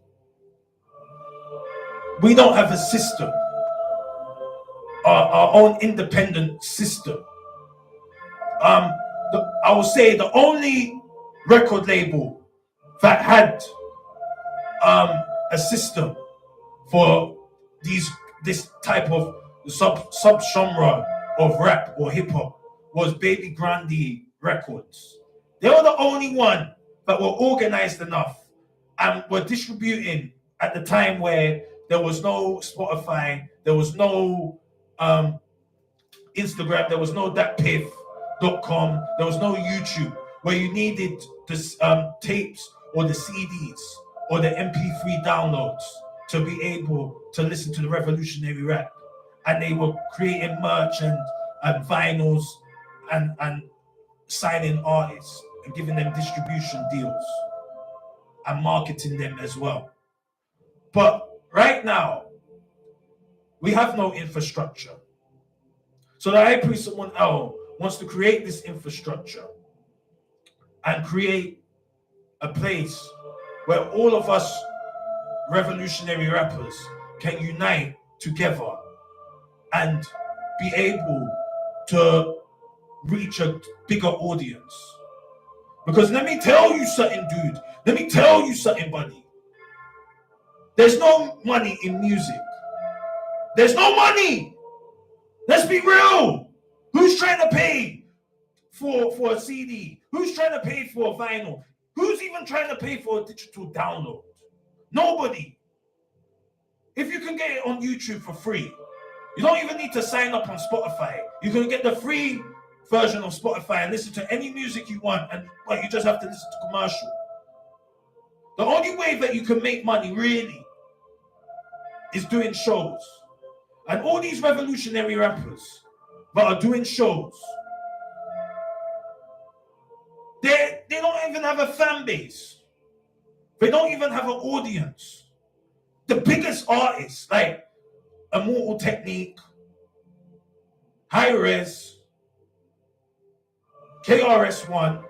we don't have a system, our own independent system. I would say the only record label that had a system for this type of sub-genre of rap or hip-hop was Baby Grande Records. They were the only one that were organized enough and were distributing at the time where there was no Spotify, there was no Instagram, there was no thatpiff.com, there was no YouTube, where you needed the tapes or the CDs or the MP3 downloads to be able to listen to the revolutionary rap. And they were creating merch and vinyls and signing artists and giving them distribution deals and marketing them as well. But Right now, we have no infrastructure. So the high priest Amun wants to create this infrastructure and create a place where all of us revolutionary rappers can unite together and be able to reach a bigger audience. Because let me tell you something, dude. Let me tell you something, buddy. There's no money in music. There's no money. Let's be real. Who's trying to pay for a CD? Who's trying to pay for a vinyl? Who's even trying to pay for a digital download? Nobody. If you can get it on YouTube for free, you don't even need to sign up on Spotify. You can get the free version of Spotify and listen to any music you want, and you just have to listen to commercial. The only way that you can make money really is doing shows. And all these revolutionary rappers that are doing shows, they don't even have a fan base. They don't even have an audience. The biggest artists like Immortal Technique, High Res, KRS-One,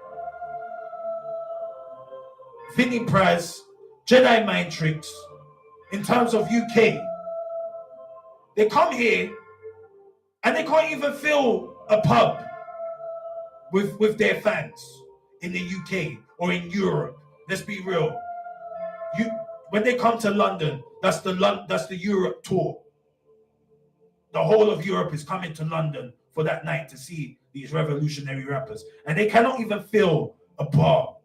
Vinnie Praz, Jedi Mind Tricks, in terms of UK, they come here and they can't even fill a pub with their fans in the UK or in Europe. Let's be real. When they come to London, that's the Europe tour. The whole of Europe is coming to London for that night to see these revolutionary rappers, and they cannot even fill a bar.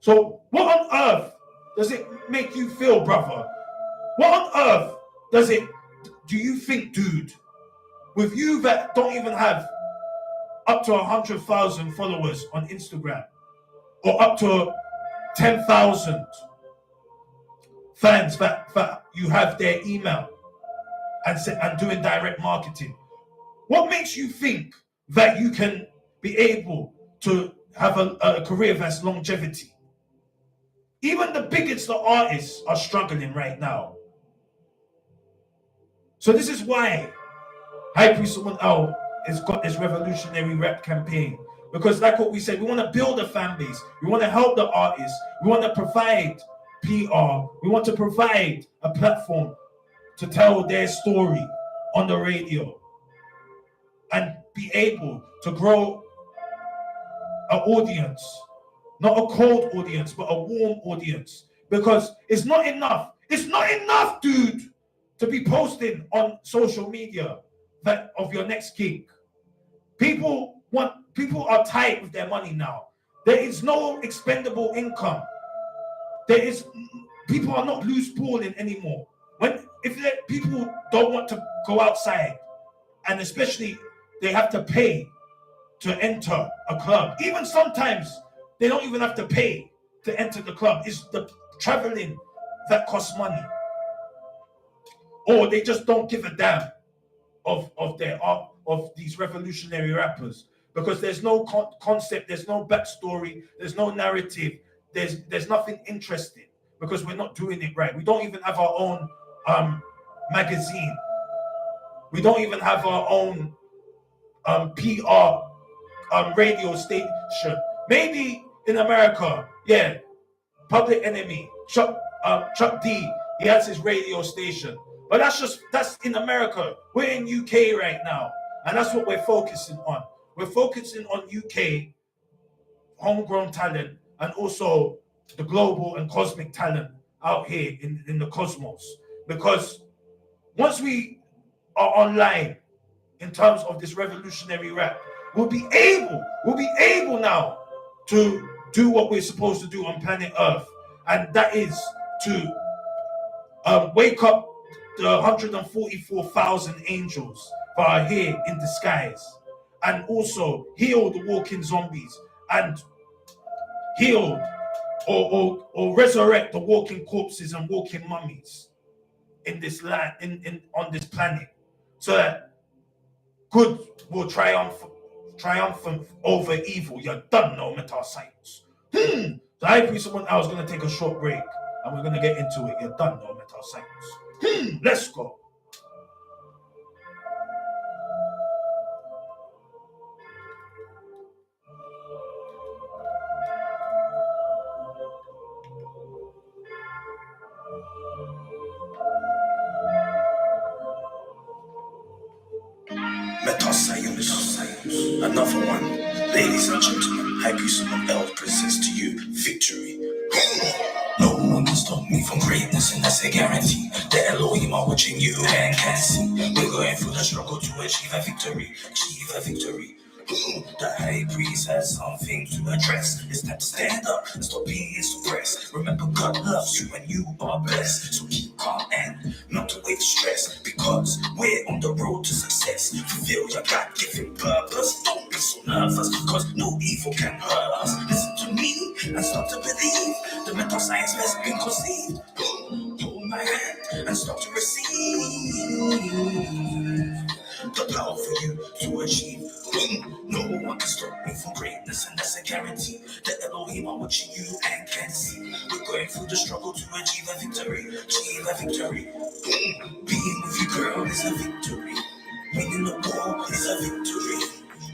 So what on earth does it make you feel, brother? What on earth do you think, dude, with you that don't even have up to 100,000 followers on Instagram or up to 10,000 fans that you have their email and doing direct marketing? What makes you think that you can be able to have a career that's longevity? Even the biggest artists are struggling right now. So this is why High Priest Amun has got this revolutionary rap campaign. Because like what we said, we want to build a fan base. We want to help the artists. We want to provide PR. We want to provide a platform to tell their story on the radio and be able to grow an audience. Not a cold audience, but a warm audience. Because it's not enough. It's not enough, dude, to be posting on social media that of your next gig. People are tight with their money now. There is no expendable income. People are not loose balling anymore. If people don't want to go outside, and especially they have to pay to enter a club. Even sometimes they don't even have to pay to enter the club. It's the traveling that costs money. Or they just don't give a damn of their art, of these revolutionary rappers, because there's no concept, there's no backstory, there's no narrative, there's nothing interesting, because we're not doing it right. We don't even have our own magazine. We don't even have our own PR radio station. Maybe in America, yeah, Public Enemy, Chuck D, he has his radio station. But that's in America. We're in UK right now. And that's what we're focusing on. We're focusing on UK homegrown talent and also the global and cosmic talent out here in the KOSMOS. Because once we are online in terms of this revolutionary rap, we'll be able now to do what we're supposed to do on planet Earth. And that is to wake up the 144,000 angels that are here in disguise, and also heal the walking zombies, and heal or resurrect the walking corpses and walking mummies in this land, on this planet, so that good will triumphant over evil. You don't know Metascience. The High Priest Amun, I was going to take a short break. and we're gonna get into it. You're done, no Metascience. Let's go. Metascience. Another one. Ladies and gentlemen, High Priest Amun presents to you victory. No one can stop me from greatness, and that's a guarantee. The Elohim are watching you and can see. We're going through the struggle to achieve a victory. Achieve a victory. The high priest has something to address. It's time to stand up and stop being suppressed. Remember, God loves you and you are blessed. So keep calm and not away the stress, because we're on the road to success. Fulfill your God-given purpose. Don't be so nervous, because no evil can hurt us. Listen to me and start to believe. The mental science has been conceived. Hold my hand and start to receive the power for you to achieve. No one can stop me from greatness, and that's a guarantee. The Elohim are watching you and can see. We're going through the struggle to achieve a victory. Achieve a victory. Being with you, girl, is a victory. Winning the war is a victory.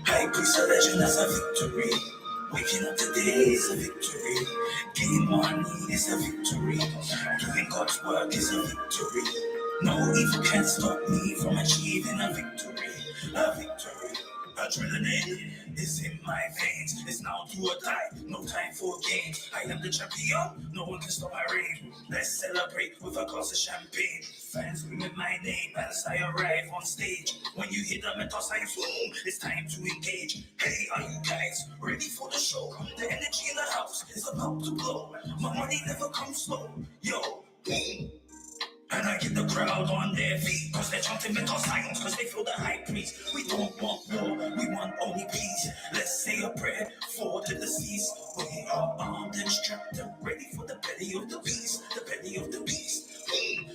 High priest a legend, that's a victory. Waking up today is a victory. Getting money is a victory. Doing God's work is a victory. No evil can stop me from achieving a victory. A victory. Adrenaline is in my veins. It's now do or die. No time for games. I am the champion. No one can stop my reign. Let's celebrate with a glass of champagne. Fans screaming my name as I arrive on stage. When you hear the mental science room, it's time to engage. Hey, are you guys ready for the show? The energy in the house is about to blow. My money never comes slow. Yo, boom. And I get the crowd on their feet, cause they're chanting mental science, cause they feel the high priest. We don't want war, we want only peace. Let's say a prayer for the deceased. We are armed and strapped and ready for the belly of the beast. The belly of the beast.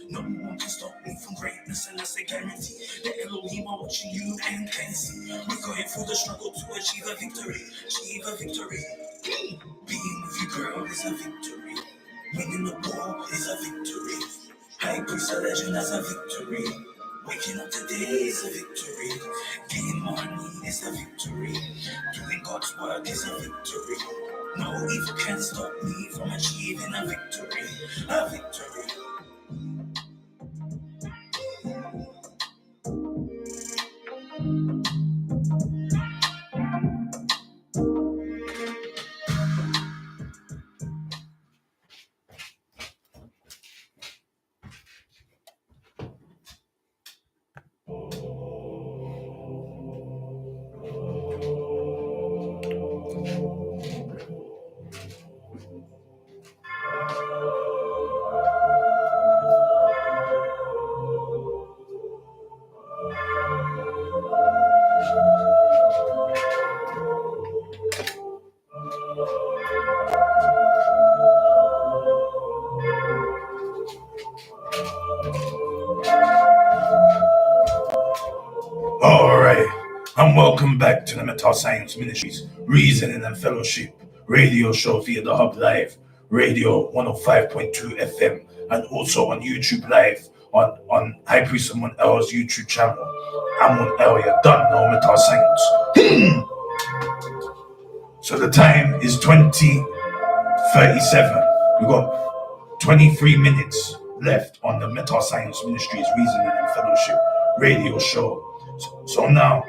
No one can stop me from greatness, and that's a guarantee. The Elohim are watching you and can see. We're going through the struggle to achieve a victory. Achieve a victory. Being with you, girl, is a victory. Winning the war is a victory. High priest a legend, that's a victory. Waking up today is a victory. Getting money is a victory. Doing God's work is a victory. No evil can stop me from achieving a victory. A victory. Alright, and welcome back to the Metascience Ministries, Reasoning and Fellowship radio show via the Hub Live, Radio 105.2 FM, and also on YouTube Live on High Priest Amun L's YouTube channel. Amun L, you're done, no Metascience. So the time is 20:37. We got 23 minutes left on the Metascience Ministries, Reasoning and Fellowship radio show. So now,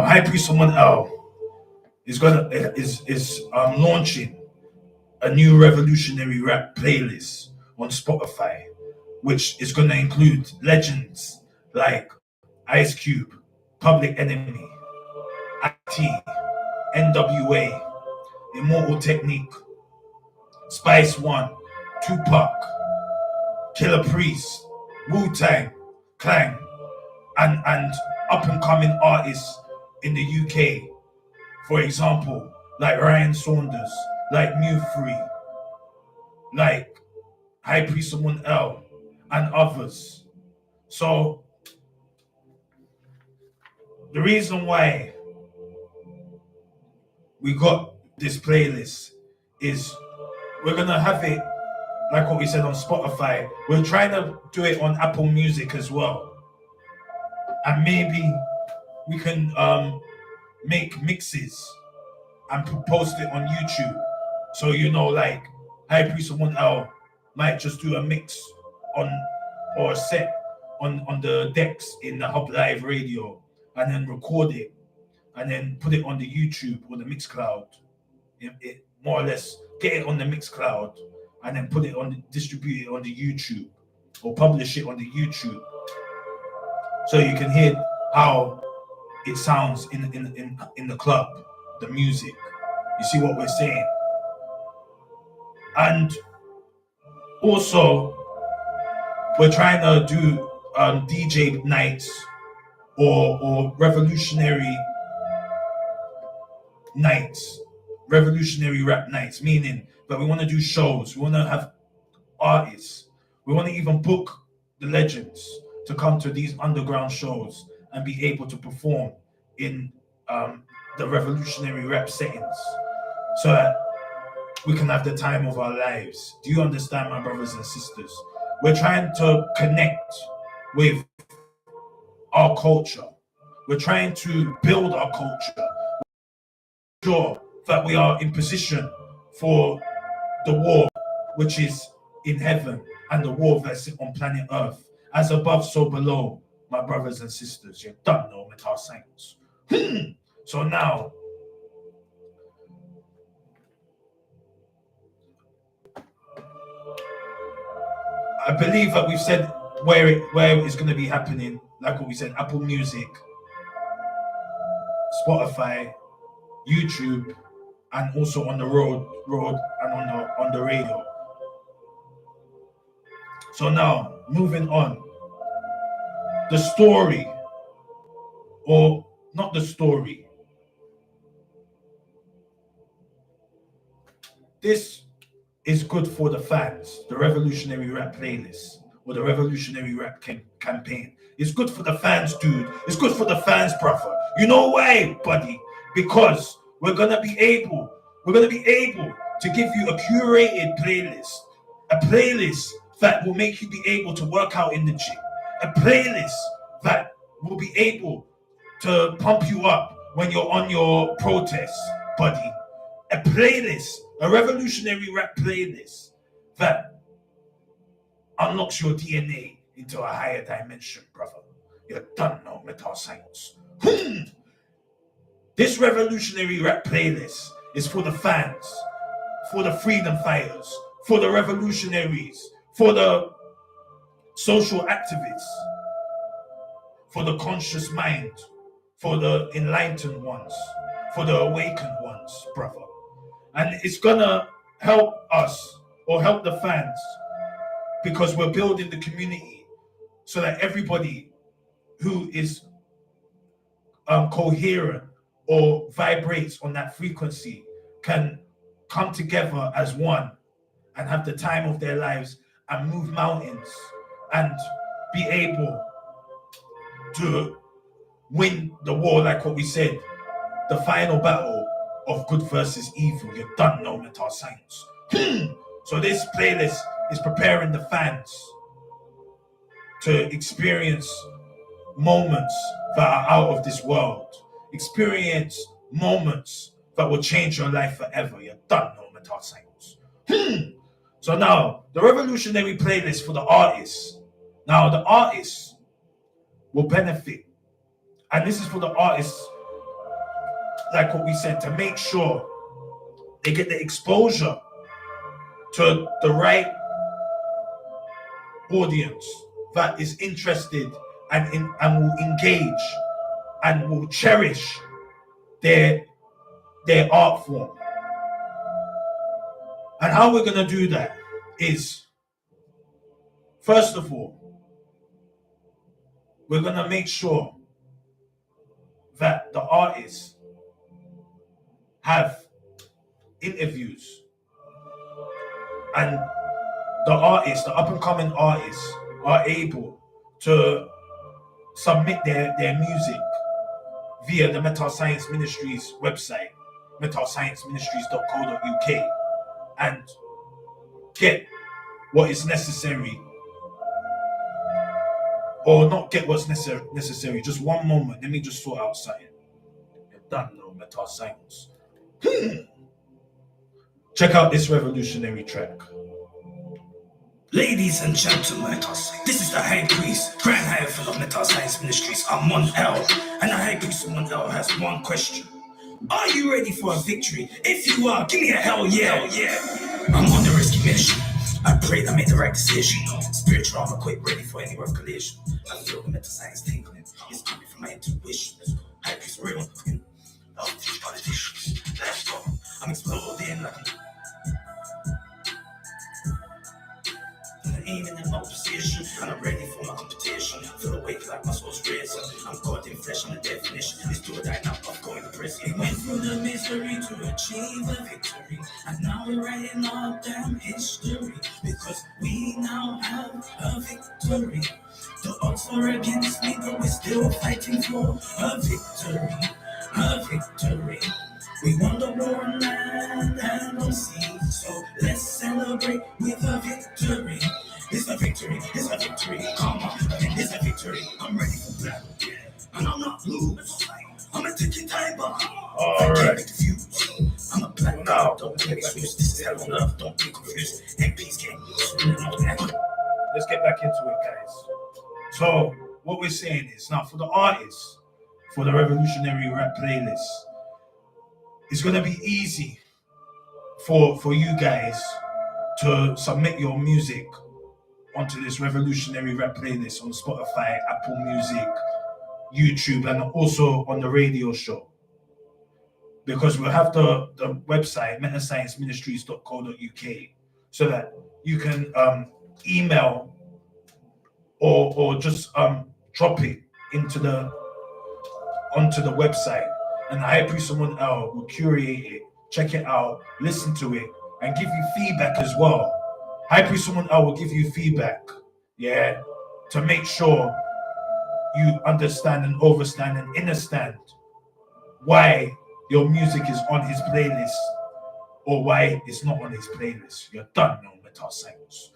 High Priest Amun L is launching a new revolutionary rap playlist on Spotify, which is gonna include legends like Ice Cube, Public Enemy, IT, NWA, Immortal Technique, Spice One, Tupac, Killer Priest, Wu-Tang, Clan, and up-and-coming artists in the UK, for example, like Ryan Saunders, like Mu Free, like High Priest Amun L, and others. So the reason why we got this playlist is we're gonna have it like what we said on Spotify. We're trying to do it on Apple Music as well, and maybe we can make mixes and post it on YouTube. So like High Priest of 1L might just do a mix on or a set on the decks in the Hub Live radio, and then record it, and then put it on the YouTube or the Mixcloud. It more or less get it on the Mixcloud, and then distribute it on the YouTube or publish it on the YouTube, so you can hear how it sounds in the club, the music. You see what we're saying? And also, we're trying to do DJ nights or revolutionary rap nights, meaning that we want to do shows. We want to have artists. We want to even book the legends to come to these underground shows and be able to perform in the revolutionary rap settings, so that we can have the time of our lives. Do you understand, my brothers and sisters? We're trying to connect with our culture. We're trying to build our culture. Sure that we are in position for the war which is in heaven and the war that's on planet Earth. As above, so below, my brothers and sisters. You don't know Metascience. So now, I believe that we've said where it's going to be happening, like what we said: Apple Music, Spotify, YouTube, and also on the road and on the radio. So now, moving on, the story, or not the story. This is good for the fans, the Revolutionary Rap playlist, or the Revolutionary Rap campaign. It's good for the fans, dude. It's good for the fans, brother. You know why, buddy? Because we're gonna be able to give you a curated playlist, a playlist that will make you be able to work out in the gym, a playlist that will be able to pump you up when you're on your protest, buddy. A playlist, a revolutionary rap playlist that unlocks your DNA into a higher dimension, brother. You don't know Metascience. This revolutionary rap playlist is for the fans, for the freedom fighters, for the revolutionaries, for the social activists, for the conscious mind, for the enlightened ones, for the awakened ones, brother. And it's gonna help us, or help the fans, because we're building the community so that everybody who is coherent or vibrates on that frequency can come together as one and have the time of their lives and move mountains and be able to win the war, like what we said, the final battle of good versus evil. You don't know Metascience. So this playlist is preparing the fans to experience moments that are out of this world. Experience moments that will change your life forever. You don't know Metascience. So now, the revolutionary playlist for the artists. Now, the artists will benefit. And this is for the artists, like what we said, to make sure they get the exposure to the right audience that is interested and will engage and will cherish their art form. And how we're going to do that is, first of all, we're going to make sure that the artists have interviews, and the up-and-coming artists are able to submit their music via the Metascience Ministries website, metascienceministries.co.uk and get what is necessary, or not get what's necessary. Just one moment. Let me just sort out something. You're done now, Metascience. Check out this revolutionary track. Ladies and gentlemen, this is the High Priest, Grand High Official of Metascience Ministries, Amun L. And the High Priest Amun L has one question. Are you ready for a victory? If you are, give me a hell yeah. Hell yeah. I'm on the risky mission. I pray I made the right decision. Spiritual armor quick, ready for any rough collision. I feel the Metascience tingling. It's coming from my intuition. High Priest real. Politicians. Let's go. I'm exploding like I'm aiming in my position, and I'm ready for my competition. Feel awake like my soul's risen. I'm caught in flesh on the definition. It's do or die now, I'm going to prison. We went through the misery to achieve a victory, and now we're writing our damn history, because we now have a victory. The odds are against me, but we're still fighting for a victory. A victory. We won the war on land and on sea, so let's celebrate with a victory. It's a victory, it's a victory, come on, it's a victory. I'm ready for battle, yeah, and I'm not loose. I'm a ticking time bomb. All right. I'm a black dog, don't get confused. This is hell on earth, don't be confused. MPs can't use. Let's get back into it, guys. So what we're saying is, now for the artists, for the revolutionary rap playlist, it's going to be easy for you guys to submit your music onto this revolutionary rap playlist on Spotify, Apple Music, YouTube, and also on the radio show. Because we'll have the website, metascienceministries.co.uk, so that you can email or just drop it onto the website. And High Priest Someone L will curate it, check it out, listen to it, and give you feedback as well. High Priest Someone L will give you feedback, yeah, to make sure you understand and overstand and understand why your music is on his playlist or why it's not on his playlist. You're done now, Metascience.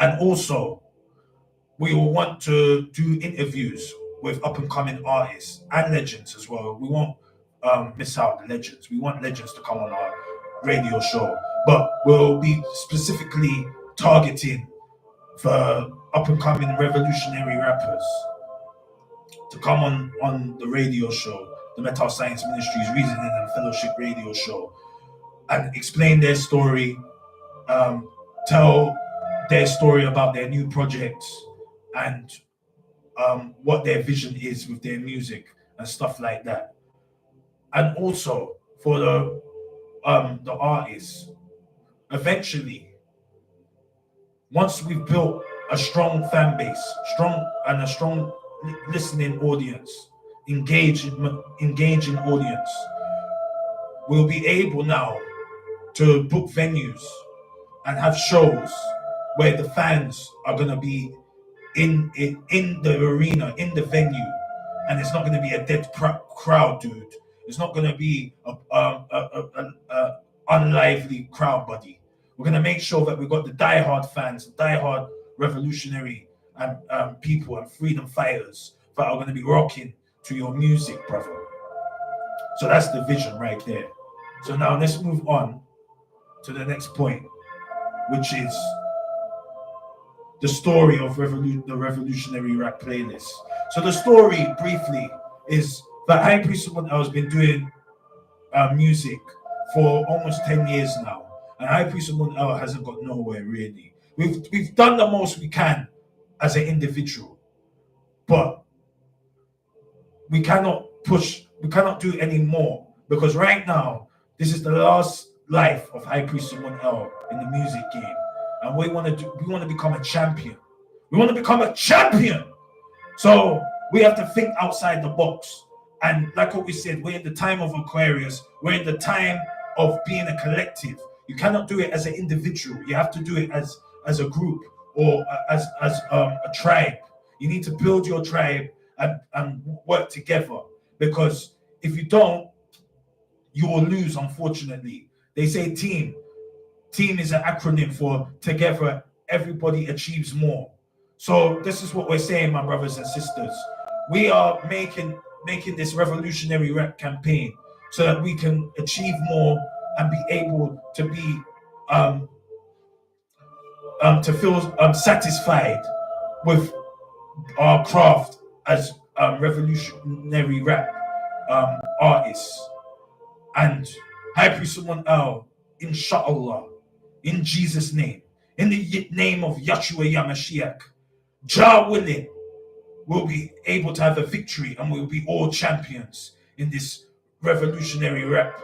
And also, we will want to do interviews with up-and-coming artists and legends as well. We won't miss out the legends. We want legends to come on our radio show, but we'll be specifically targeting for up-and-coming revolutionary rappers to come on the radio show, the Metascience Ministries Reasoning and Fellowship radio show, and explain their story, tell their story about their new projects, and what their vision is with their music and stuff like that. And also for the artists, eventually, once we've built a strong fan base, a strong listening audience, engaging audience, we'll be able now to book venues and have shows where the fans are going to be in the arena, in the venue, and it's not going to be a dead crowd, dude. It's not going to be a unlively crowd, buddy. We're going to make sure that we've got the diehard fans, diehard revolutionary and people and freedom fighters that are going to be rocking to your music, brother. So that's the vision right there. So now let's move on to the next point, which is the story of the revolutionary rap playlist. So the story, briefly, is that High Priest Someone L has been doing music for almost 10 years now, and High Priest Someone L hasn't got nowhere really. We've done the most we can as an individual, but we cannot do any more, because right now this is the last life of High Priest Someone L in the music game. And we want to become a champion. We want to become a champion. So we have to think outside the box. And like what we said, we're in the time of Aquarius. We're in the time of being a collective. You cannot do it as an individual. You have to do it as a group or as a tribe. You need to build your tribe and work together. Because if you don't, you will lose, unfortunately. They say team. Team is an acronym for together, everybody achieves more. So this is what we're saying, my brothers and sisters. We are making this revolutionary rap campaign so that we can achieve more and be able to be to feel satisfied with our craft as revolutionary rap artists. And High Priest Amun El, inshallah, in Jesus' name, in the name of Yahshua Yamashiach, Jah willing, we'll be able to have a victory and we'll be all champions in this revolutionary rap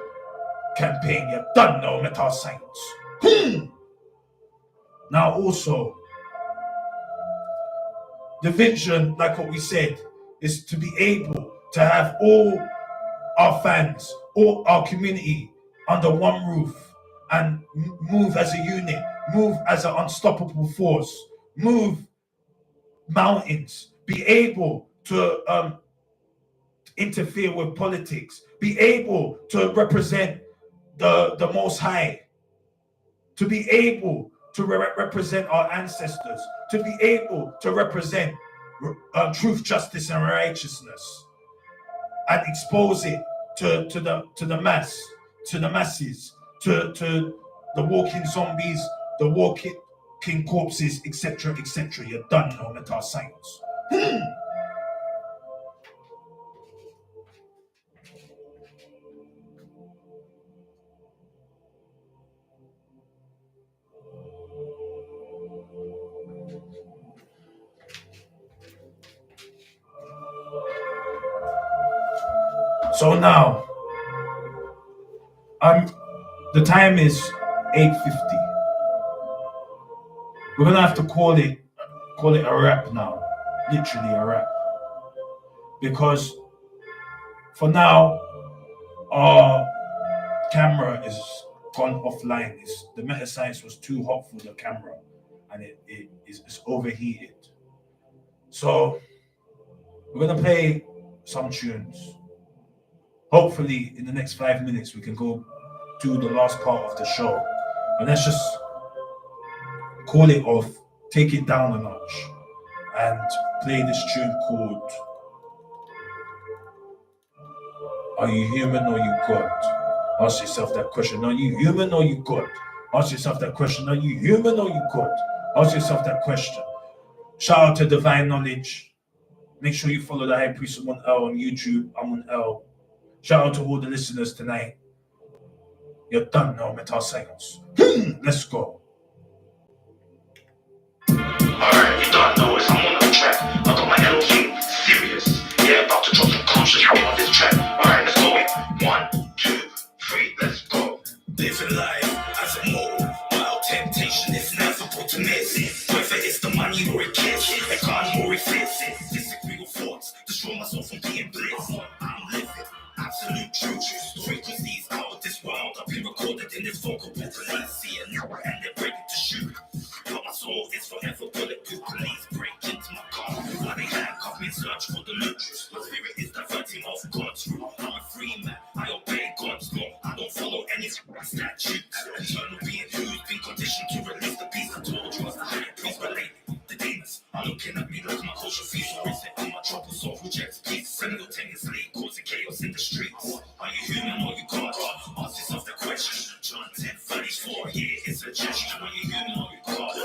campaign. You don't know, Metascience. Now also, the vision, like what we said, is to be able to have all our fans, all our community under one roof and move as a unit, move as an unstoppable force, move mountains, be able to interfere with politics, be able to represent the Most High, to be able to represent our ancestors, to be able to represent truth, justice, and righteousness, and expose it to the masses, to the walking zombies, the walking corpses, etc., etc. You done know, Metascience. So now, the time is 8:50. We're gonna have to call it a wrap now, literally a wrap, because for now our camera is gone offline. The Metascience was too hot for the camera, and it's overheated. So we're gonna play some tunes. Hopefully, in the next 5 minutes, we can go do the last part of the show. And let's just call it off, take it down a notch, and play this tune called Are You Human or You God? Ask yourself that question. Are you human or you God? Ask yourself that question. Are you human or you God? Ask yourself that question. Shout out to Divine Knowledge. Make sure you follow the High Priest Amun El on YouTube, Amun El. Shout out to all the listeners tonight. You're done now, Metascience. Let's go. Alright, you don't know it, I'm on the track. I got my LG, serious. Yeah, about to drop some conscious on this track. Alright, let's go. 1, 2, 3, let's go. Living life as a mode. Wild temptation is inevitable to miss. Whether it's the money or a kiss, a gun or a fist. Disagree with thoughts, destroy myself from being bliss. I'm living absolute truth. Frequencies out of this world. I've been recorded in this vocal book. Police see it now and they're ready to shoot. But my soul is forever bulletproof. Police break into my car while they handcuff me in search for the loot. My spirit is diverting off God's route. I'm a free man. I obey God's law. I don't follow any statute. Eternal being who's been conditioned to release the beast. I told you as the higher priest related. The demons are looking at me like my culture feels horrific. On my trouble soul rejects peace. Simultaneously causing chaos in the streets. Are you human or you God? Ask yourself the question. John 10:34. Here is a gesture. Are you human or you God?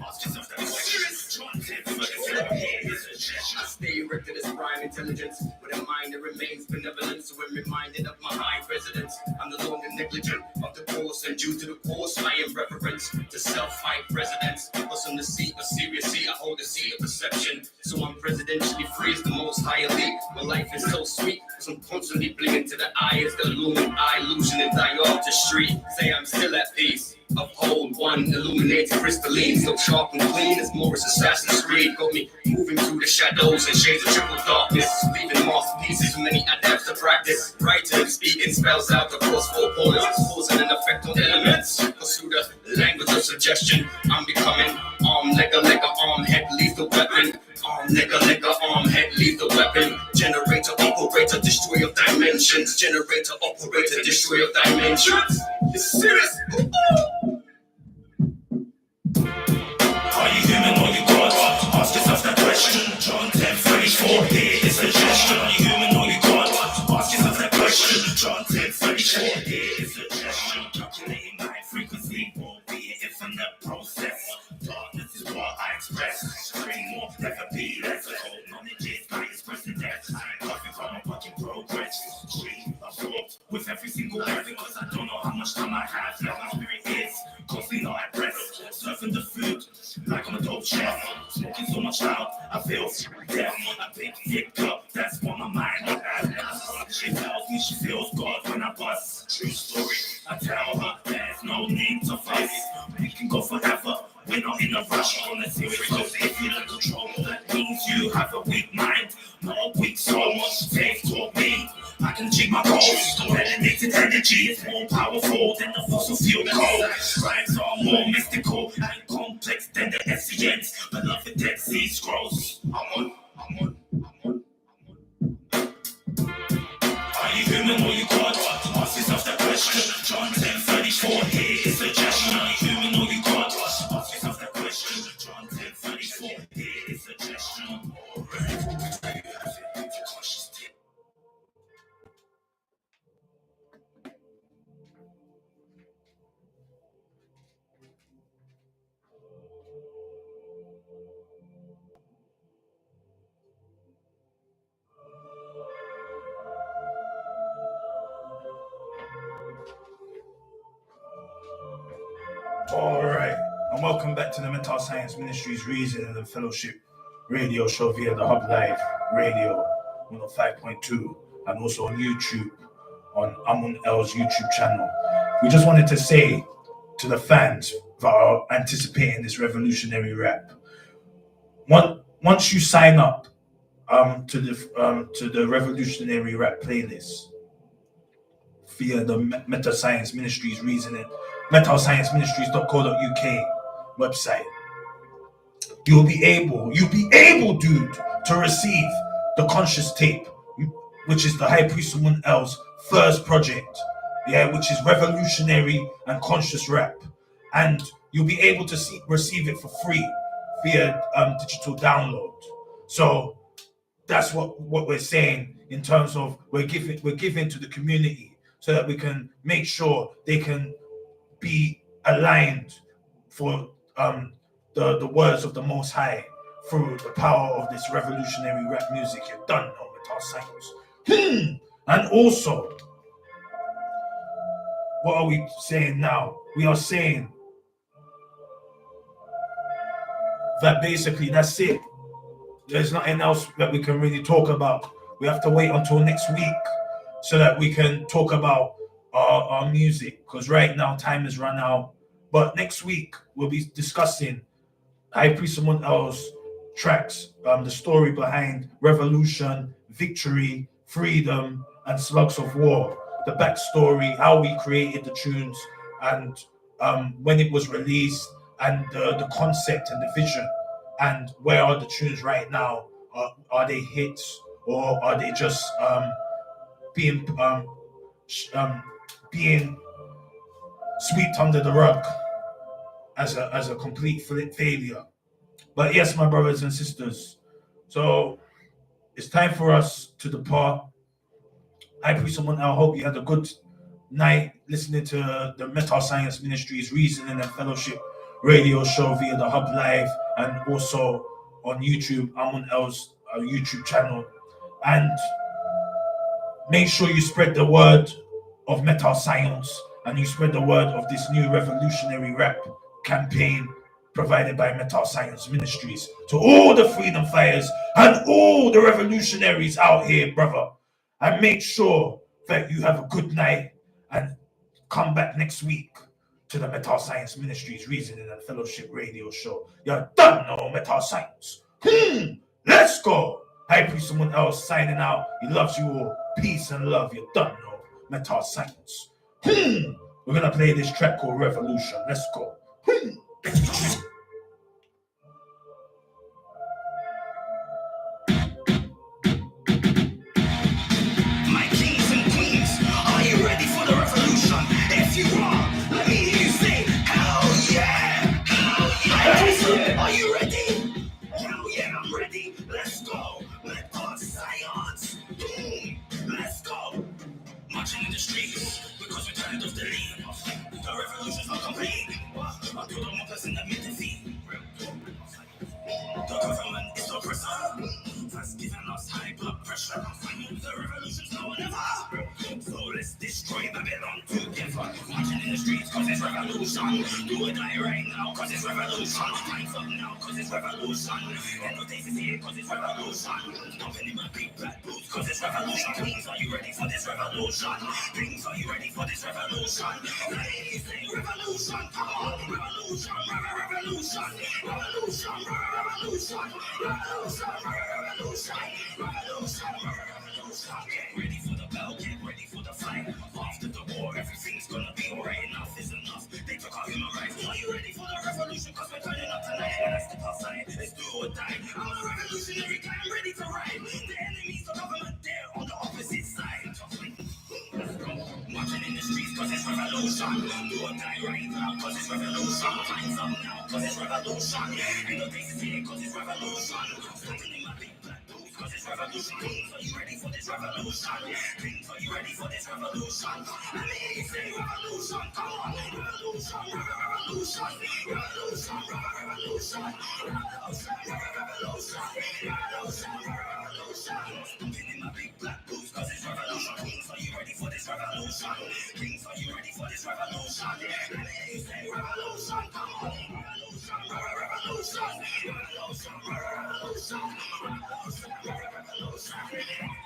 Ask yourself that question. John 10:34. Here is a gesture. I stay erected as prime intelligence with a mind that remains benevolent. So I'm reminded of my high residence. I'm no longer negligent of the course, and due to the course, I am reverence to self-hype residence. What's on the seat of serious seat? I hold the seat of perception. So I'm presidentially free as the most high elite. My life is so sweet, cause I'm constantly blinking to the eye as the lumen eye illusion and die off the street. Say I'm still at peace. Uphold one, illuminated crystalline, so sharp and clean as Morris Assassin's Creed. Got me moving through the shadows and shades of triple darkness, leaving masterpieces for many adepts to practice. Writing and speaking spells out across 4 corners, causing an effect on elements. Pursue the language of suggestion. I'm becoming arm, leg, arm, head, lethal weapon. Arm, leg, arm, head, lethal weapon. Generator, operator, destroyer of dimensions. inventions, generator, operator, destroyer dimensions. It's serious. Are you human or you God? Ask yourself that question. John 10:34, here is a suggestion. Are you human or you God? Ask yourself that question. John 10:34, here is a suggestion. Calculating my frequency, won't be an infinite process. Darkness is what I express. Bring more, never be less. Cold knowledge is my expressing death. I ain't nothing from my fucking progress. Dream, I thought with every single breath because I don't know how much time I have. Now my spirit is constantly not at rest. Surfing the food like I'm a dope chef. Smoking so much loud, I feel death. I think thick up, that's what my mind has. She tells me she feels God when I bust. True story, I tell her there's no need to fuss. We can go forever, we're not in a rush. On a serious note, if you let control, that means you have a weak mind, not a weak soul. Faith taught me I can achieve my goals. Elevated energy is more powerful than the fossil fuel coal. Rhymes are more mystical and complex than the science. Beloved Dead Sea Scrolls. Amun. Are you human or you God? Ask yourself that question. John 10:34, here is a suggestion. Are you human or you God? Ask yourself that question. John 10:34, here is a suggestion. All right, and welcome back to the Metascience Ministries Reason and Fellowship radio show via the Hub Live Radio 105.2 and also on YouTube on Amun L's YouTube channel. We just wanted to say to the fans that are anticipating this revolutionary rap, once you sign up to the revolutionary rap playlist via the Metascience Ministries Reasoning, metascienceministries.co.uk website, you'll be able, dude, to receive the conscious tape, which is the High Priest Amun L's first project, which is revolutionary and conscious rap, and you'll be able to receive it for free via digital download. So that's what we're saying in terms of we're giving to the community so that we can make sure they can be aligned for the words of the Most High through the power of this revolutionary rap music. You're done now with our science. And also, what are we saying now? We are saying that basically that's it. There's nothing else that we can really talk about. We have to wait until next week so that we can talk about our music, because right now time has run out. But next week we'll be discussing High Priest Amun L's tracks, the story behind revolution, victory, freedom, and slugs of war, the backstory, how we created the tunes, and when it was released, and the concept and the vision, and where are the tunes right now? Are they hits, or are they just being swept under the rug as a complete failure? But yes, my brothers and sisters, so it's time for us to depart. I pray someone. I hope you had a good night listening to the Metascience Ministries Reasoning and Fellowship radio show via the Hub Live and also on YouTube, Amun L's YouTube channel. And make sure you spread the word of Metascience and you spread the word of this new revolutionary rap campaign provided by Metascience Ministries to all the freedom fighters and all the revolutionaries out here, brother. And make sure that you have a good night and come back next week to the Metascience Ministries Reasoning and Fellowship radio show. You're done now, Metascience. Let's go. High Priest someone else signing out. He loves you all. Peace and love. You're done now, Metascience. We're gonna play this track called Revolution. Let's go. My kings and Are you ready? Hell yeah, I'm ready. Let's go. Metascience. Let's go. Marching in the streets because we're tired of the lead. The revolution's not complete until the one person admit defeat. The government is the oppressor, that's giving us high blood pressure. The revolution's now or never, so let's destroy Babylon together. Marching in the streets cause it's revolution. Do or die right now cause it's revolution. Time's up now cause it's revolution. End of days is here cause it's revolution. Jumping in my big black boots cause it's revolution. Queens, are you ready for this revolution? Kings, are you ready for this revolution? Ladies, say revolution, come on. Revolution, revolution, revolution, revolution, revolution, revolution, revolution, revolution. Get ready for the battle, get ready for the fight. After the war, everything's gonna be alright. Enough is enough. They took our human rights. Are you ready for the revolution? Cause we're turning up tonight. And I step outside, it's do or die. I'm a revolutionary guy, I'm ready to ride. The enemies of government, they're on the opposite side. Marching in the streets cause it's revolution. Do or die right now cause it's revolution. Time's up now cause it's revolution. Ain't no days is here cause it's revolution. Standing in my big black boots cause it's revolution. Kings, are you ready for this revolution? Kings, are you ready for this revolution? Let me say revolution, come on. Revolution, revolution, revolution, revolution, revolution, revolution, revolution, revolution. Standing in my big black boots cause it's revolution. Kings, are you ready for this revolution? Kings, are you ready for this revolution? Let me say revolution, come on. Revolution, revolution, revolution, revolution, revolution, revolution.